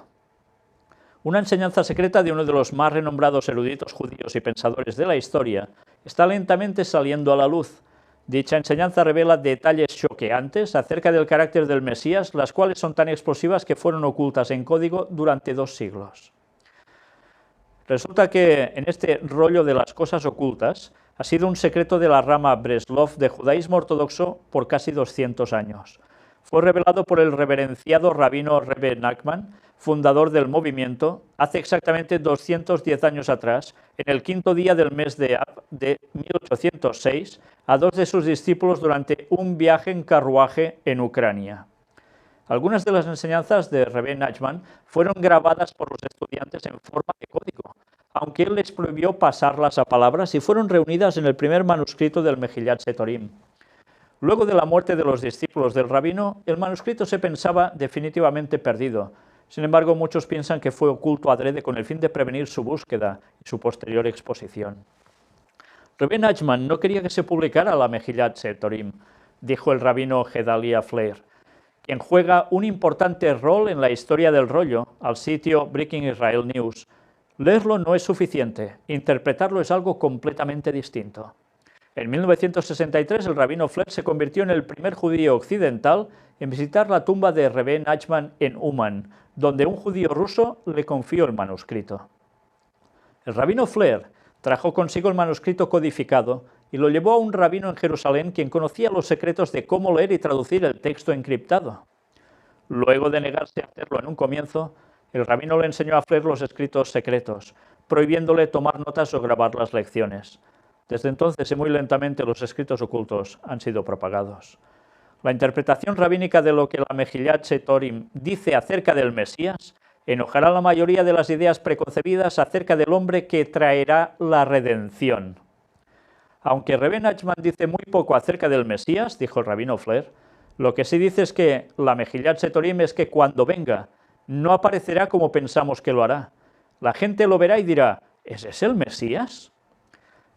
Una enseñanza secreta de uno de los más renombrados eruditos judíos y pensadores de la historia está lentamente saliendo a la luz. Dicha enseñanza revela detalles choqueantes acerca del carácter del Mesías, las cuales son tan explosivas que fueron ocultas en código durante 2 siglos. Resulta que en este rollo de las cosas ocultas ha sido un secreto de la rama Breslov de judaísmo ortodoxo por casi 200 años. Fue revelado por el reverenciado rabino Rebbe Nachman, fundador del movimiento, hace exactamente 210 años atrás, en el 5º día del mes de Av de 1806, a 2 de sus discípulos durante un viaje en carruaje en Ucrania. Algunas de las enseñanzas de Rebbe Nachman fueron grabadas por los estudiantes en forma de código, aunque él les prohibió pasarlas a palabras y fueron reunidas en el primer manuscrito del Mejillat Setorim. Luego de la muerte de los discípulos del rabino, el manuscrito se pensaba definitivamente perdido. Sin embargo, muchos piensan que fue oculto adrede con el fin de prevenir su búsqueda y su posterior exposición. Rebbe Nachman no quería que se publicara la Mejillat Setorim, dijo el rabino Gedalia Flair, quien juega un importante rol en la historia del rollo, al sitio Breaking Israel News. Leerlo no es suficiente, interpretarlo es algo completamente distinto. En 1963, el rabino Flair se convirtió en el primer judío occidental en visitar la tumba de Rebbe Nachman en Uman, donde un judío ruso le confió el manuscrito. El rabino Flair trajo consigo el manuscrito codificado y lo llevó a un rabino en Jerusalén quien conocía los secretos de cómo leer y traducir el texto encriptado. Luego de negarse a hacerlo en un comienzo, el rabino le enseñó a Flair los escritos secretos, prohibiéndole tomar notas o grabar las lecciones. Desde entonces y muy lentamente los escritos ocultos han sido propagados. La interpretación rabínica de lo que la Mejillat Setorim dice acerca del Mesías enojará a la mayoría de las ideas preconcebidas acerca del hombre que traerá la redención. Aunque Rebbe Nachman dice muy poco acerca del Mesías, dijo el rabino Flair, lo que sí dice es que la Mejillat Setorim es que cuando venga no aparecerá como pensamos que lo hará. La gente lo verá y dirá, ¿es ese el Mesías?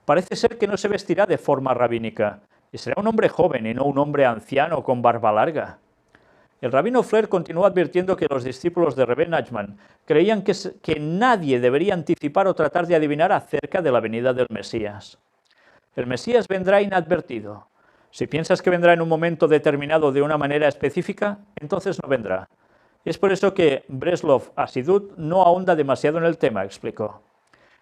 Parece ser que no se vestirá de forma rabínica, y será un hombre joven y no un hombre anciano con barba larga. El rabino Flair continuó advirtiendo que los discípulos de Rebbe Nachman creían que nadie debería anticipar o tratar de adivinar acerca de la venida del Mesías. El Mesías vendrá inadvertido. Si piensas que vendrá en un momento determinado de una manera específica, entonces no vendrá. Es por eso que Breslov Hasidut no ahonda demasiado en el tema, explicó.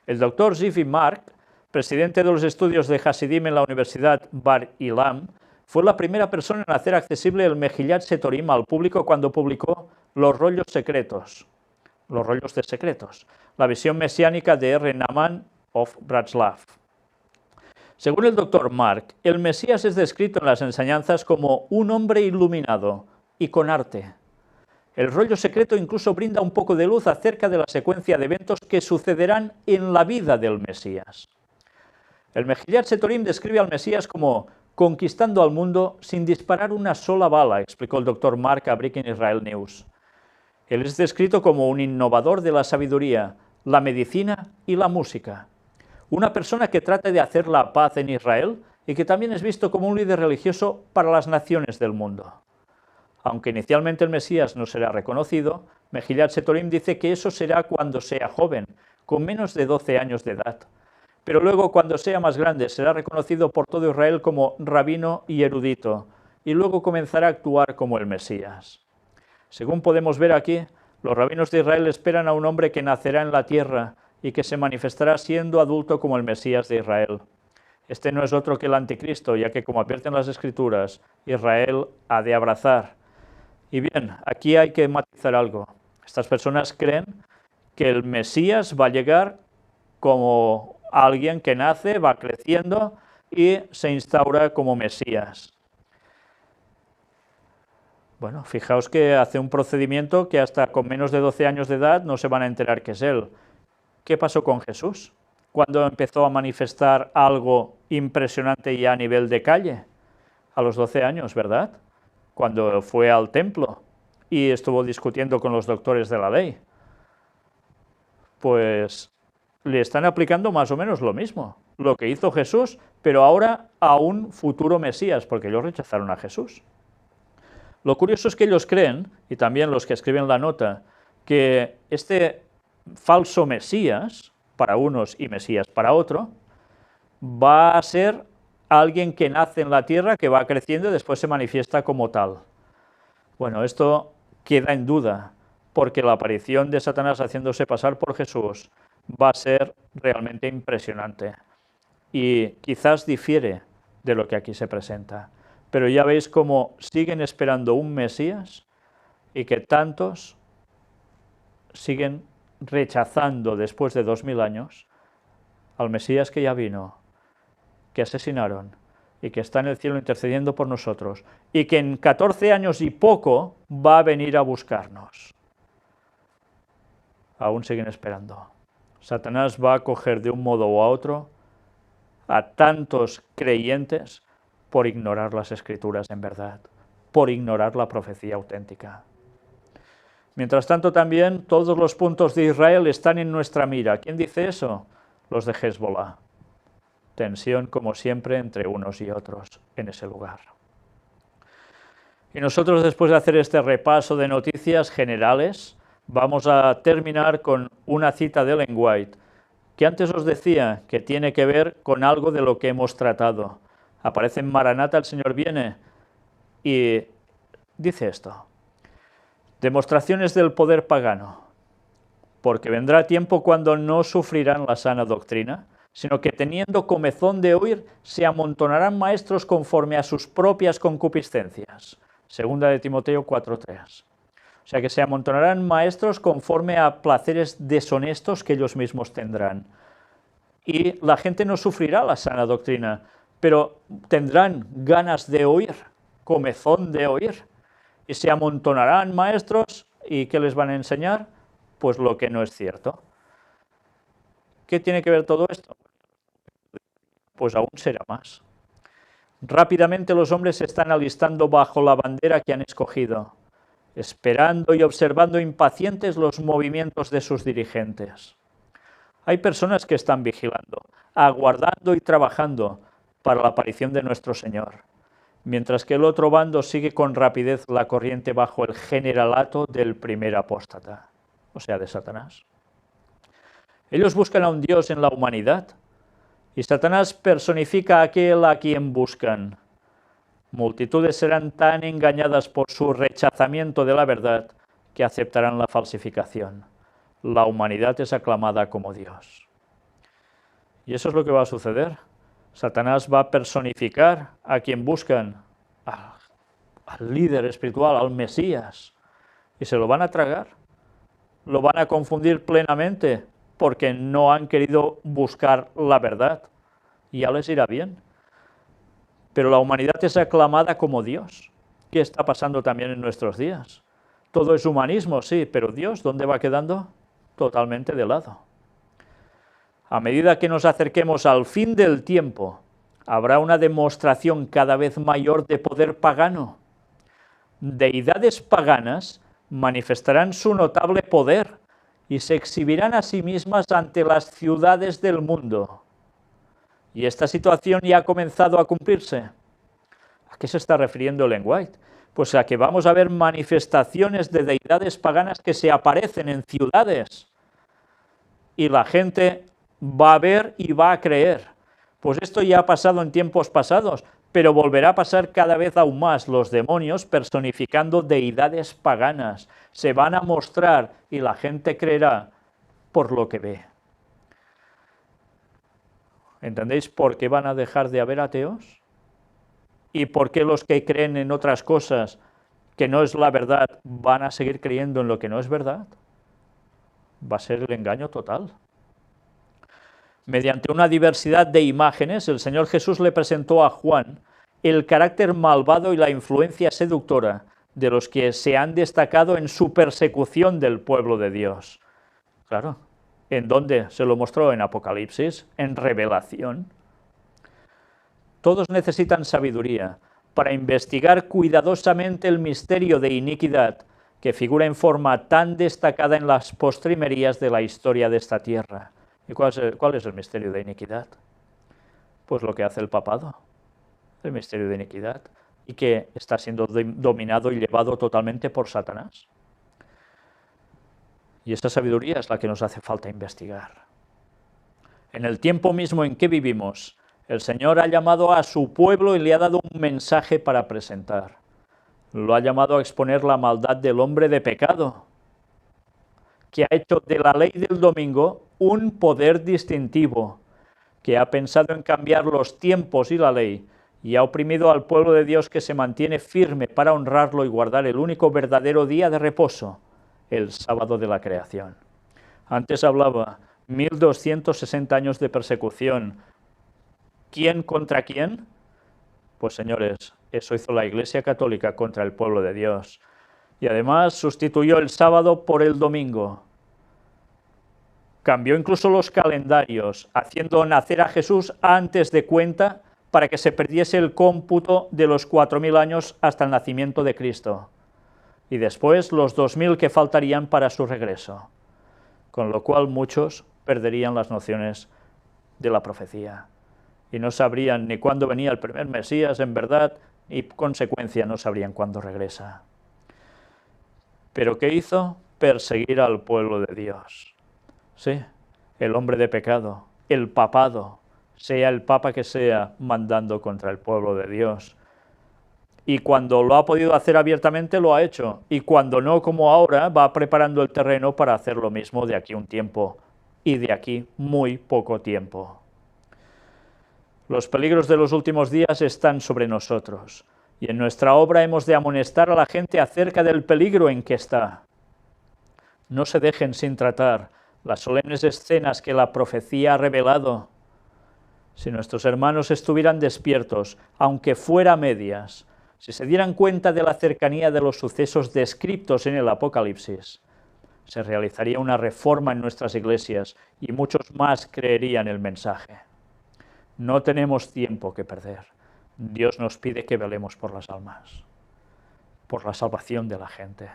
El doctor Zivi Mark, presidente de los estudios de Hasidim en la Universidad Bar Ilam, fue la primera persona en hacer accesible el Megillat Setorim al público cuando publicó Los rollos secretos, los rollos de secretos, la visión mesiánica de R. Nahman of Bratslav. Según el doctor Mark, el Mesías es descrito en las enseñanzas como un hombre iluminado y con arte. El rollo secreto incluso brinda un poco de luz acerca de la secuencia de eventos que sucederán en la vida del Mesías. El Megillat Setorim describe al Mesías como conquistando al mundo sin disparar una sola bala, explicó el doctor Mark a Breaking Israel News. Él es descrito como un innovador de la sabiduría, la medicina y la música. Una persona que trata de hacer la paz en Israel y que también es visto como un líder religioso para las naciones del mundo. Aunque inicialmente el Mesías no será reconocido, Megillat Setorim dice que eso será cuando sea joven, con menos de 12 años de edad. Pero luego, cuando sea más grande, será reconocido por todo Israel como rabino y erudito, y luego comenzará a actuar como el Mesías. Según podemos ver aquí, los rabinos de Israel esperan a un hombre que nacerá en la tierra y que se manifestará siendo adulto como el Mesías de Israel. Este no es otro que el anticristo, ya que, como advierten las Escrituras, Israel ha de abrazar. Y bien, aquí hay que matizar algo. Estas personas creen que el Mesías va a llegar como alguien que nace, va creciendo y se instaura como Mesías. Bueno, fijaos que hace un procedimiento que hasta con menos de 12 años de edad no se van a enterar que es él. ¿Qué pasó con Jesús? Cuando empezó a manifestar algo impresionante ya a nivel de calle, a los 12 años, ¿verdad? Cuando fue al templo y estuvo discutiendo con los doctores de la ley. Pues le están aplicando más o menos lo mismo, lo que hizo Jesús, pero ahora a un futuro Mesías, porque ellos rechazaron a Jesús. Lo curioso es que ellos creen, y también los que escriben la nota, que este falso Mesías, para unos y Mesías para otro, va a ser alguien que nace en la tierra, que va creciendo y después se manifiesta como tal. Bueno, esto queda en duda, porque la aparición de Satanás haciéndose pasar por Jesús va a ser realmente impresionante y quizás difiere de lo que aquí se presenta. Pero ya veis cómo siguen esperando un Mesías y que tantos siguen rechazando después de 2000 años al Mesías que ya vino, que asesinaron y que está en el cielo intercediendo por nosotros y que en 14 años y poco va a venir a buscarnos. Aún siguen esperando. Satanás va a coger de un modo u otro a tantos creyentes por ignorar las Escrituras en verdad, por ignorar la profecía auténtica. Mientras tanto, también todos los puntos de Israel están en nuestra mira. ¿Quién dice eso? Los de Hezbollah. Tensión, como siempre, entre unos y otros en ese lugar. Y nosotros, después de hacer este repaso de noticias generales, vamos a terminar con una cita de Ellen White, que antes os decía que tiene que ver con algo de lo que hemos tratado. Aparece en Maranata, el Señor viene, y dice esto: demostraciones del poder pagano, porque vendrá tiempo cuando no sufrirán la sana doctrina, sino que teniendo comezón de oír, se amontonarán maestros conforme a sus propias concupiscencias. Segunda de Timoteo 4:3. O sea que se amontonarán maestros conforme a placeres deshonestos que ellos mismos tendrán. Y la gente no sufrirá la sana doctrina, pero tendrán ganas de oír, comezón de oír. Y se amontonarán maestros, ¿y qué les van a enseñar? Pues lo que no es cierto. ¿Qué tiene que ver todo esto? Pues aún será más. Rápidamente los hombres se están alistando bajo la bandera que han escogido, esperando y observando impacientes los movimientos de sus dirigentes. Hay personas que están vigilando, aguardando y trabajando para la aparición de nuestro Señor. mientras que el otro bando sigue con rapidez la corriente bajo el generalato del primer apóstata, o sea, de Satanás. Ellos buscan a un Dios en la humanidad, y Satanás personifica a aquel a quien buscan. Multitudes serán tan engañadas por su rechazamiento de la verdad que aceptarán la falsificación. La humanidad es aclamada como Dios. Y eso es lo que va a suceder. Satanás va a personificar a quien buscan, al líder espiritual, al Mesías, y se lo van a tragar. Lo van a confundir plenamente porque no han querido buscar la verdad. Y ya les irá bien. Pero la humanidad es aclamada como Dios. ¿Qué está pasando también en nuestros días? Todo es humanismo, sí, pero Dios, ¿dónde va quedando? Totalmente de lado. A medida que nos acerquemos al fin del tiempo, habrá una demostración cada vez mayor de poder pagano. Deidades paganas manifestarán su notable poder y se exhibirán a sí mismas ante las ciudades del mundo. Y esta situación ya ha comenzado a cumplirse. ¿A qué se está refiriendo Ellen White? Pues a que vamos a ver manifestaciones de deidades paganas que se aparecen en ciudades. Y la gente va a ver y va a creer. Pues esto ya ha pasado en tiempos pasados, pero volverá a pasar cada vez aún más. Los demonios personificando deidades paganas se van a mostrar y la gente creerá por lo que ve. ¿Entendéis por qué van a dejar de haber ateos? ¿Y por qué los que creen en otras cosas que no es la verdad van a seguir creyendo en lo que no es verdad? Va a ser el engaño total. Mediante una diversidad de imágenes, el Señor Jesús le presentó a Juan el carácter malvado y la influencia seductora de los que se han destacado en su persecución del pueblo de Dios. Claro, ¿en dónde se lo mostró? En Apocalipsis, en Revelación. Todos necesitan sabiduría para investigar cuidadosamente el misterio de iniquidad que figura en forma tan destacada en las postrimerías de la historia de esta tierra. ¿Y cuál es el misterio de iniquidad? Pues lo que hace el papado, el misterio de iniquidad, y que está siendo dominado y llevado totalmente por Satanás. Y esa sabiduría es la que nos hace falta investigar. En el tiempo mismo en que vivimos, el Señor ha llamado a su pueblo y le ha dado un mensaje para presentar. Lo ha llamado a exponer la maldad del hombre de pecado, que ha hecho de la ley del domingo un poder distintivo, que ha pensado en cambiar los tiempos y la ley, y ha oprimido al pueblo de Dios que se mantiene firme para honrarlo y guardar el único verdadero día de reposo, el sábado de la creación. Antes hablaba 1260 años de persecución. ¿Quién contra quién? Pues señores, eso hizo la Iglesia Católica contra el pueblo de Dios. Y además sustituyó el sábado por el domingo. Cambió incluso los calendarios, haciendo nacer a Jesús antes de cuenta para que se perdiese el cómputo de los 4000 años hasta el nacimiento de Cristo. Y después los 2000 que faltarían para su regreso. Con lo cual muchos perderían las nociones de la profecía. Y no sabrían ni cuándo venía el primer Mesías en verdad, y consecuencia no sabrían cuándo regresa. ¿Pero qué hizo? Perseguir al pueblo de Dios. Sí, el hombre de pecado, el papado, sea el papa que sea, mandando contra el pueblo de Dios. Y cuando lo ha podido hacer abiertamente, lo ha hecho. Y cuando no, como ahora, va preparando el terreno para hacer lo mismo de aquí un tiempo. Y de aquí muy poco tiempo. Los peligros de los últimos días están sobre nosotros. Y en nuestra obra hemos de amonestar a la gente acerca del peligro en que está. No se dejen sin tratar las solemnes escenas que la profecía ha revelado. Si nuestros hermanos estuvieran despiertos, aunque fuera a medias, si se dieran cuenta de la cercanía de los sucesos descritos en el Apocalipsis, se realizaría una reforma en nuestras iglesias y muchos más creerían el mensaje. No tenemos tiempo que perder. Dios nos pide que velemos por las almas, por la salvación de la gente.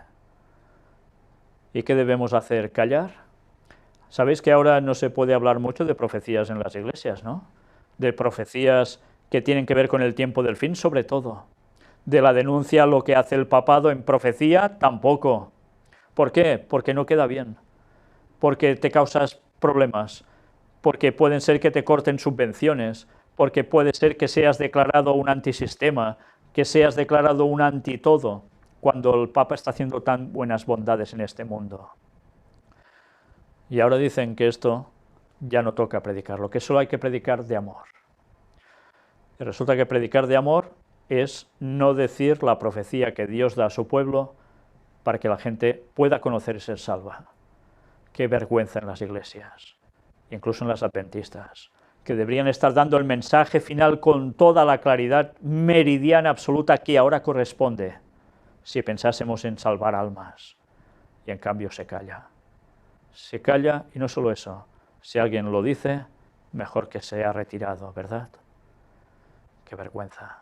¿Y qué debemos hacer? ¿Callar? Sabéis que ahora no se puede hablar mucho de profecías en las iglesias, ¿no? De profecías que tienen que ver con el tiempo del fin, sobre todo. De la denuncia a lo que hace el papado en profecía, tampoco. ¿Por qué? Porque no queda bien, porque te causas problemas, porque pueden ser que te corten subvenciones, porque puede ser que seas declarado un antisistema, que seas declarado un antitodo, cuando el Papa está haciendo tan buenas bondades en este mundo. Y ahora dicen que esto ya no toca predicarlo, que solo hay que predicar de amor. Y resulta que predicar de amor es no decir la profecía que Dios da a su pueblo para que la gente pueda conocer y ser salva. Qué vergüenza en las iglesias, incluso en las adventistas, que deberían estar dando el mensaje final con toda la claridad meridiana absoluta que ahora corresponde, si pensásemos en salvar almas. Y en cambio se calla. Se calla, y no solo eso, si alguien lo dice, mejor que sea retirado, ¿verdad? Qué vergüenza.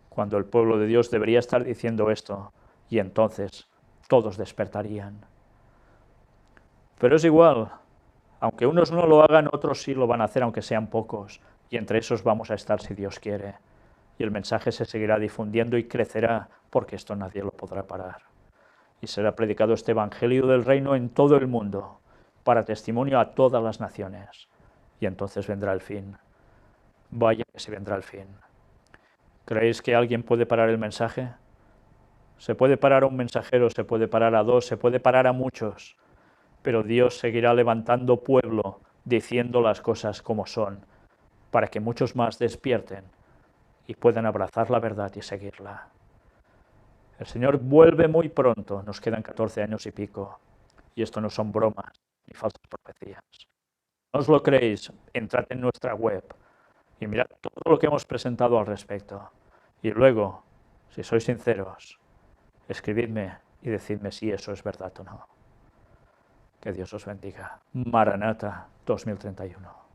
Cuando el pueblo de Dios debería estar diciendo esto, y entonces todos despertarían. Pero es igual, aunque unos no lo hagan, otros sí lo van a hacer, aunque sean pocos, y entre esos vamos a estar si Dios quiere. Y el mensaje se seguirá difundiendo y crecerá, porque esto nadie lo podrá parar. Y será predicado este evangelio del reino en todo el mundo, para testimonio a todas las naciones. Y entonces vendrá el fin. Vaya que se vendrá el fin. ¿Creéis que alguien puede parar el mensaje? Se puede parar a un mensajero, se puede parar a dos, se puede parar a muchos, pero Dios seguirá levantando pueblo, diciendo las cosas como son, para que muchos más despierten y puedan abrazar la verdad y seguirla. El Señor vuelve muy pronto, nos quedan 14 años y pico, y esto no son bromas ni falsas profecías. ¿No os lo creéis? Entrad en nuestra web y mirad todo lo que hemos presentado al respecto. Y luego, si sois sinceros, escribidme y decidme si eso es verdad o no. Que Dios os bendiga. Maranata 2031.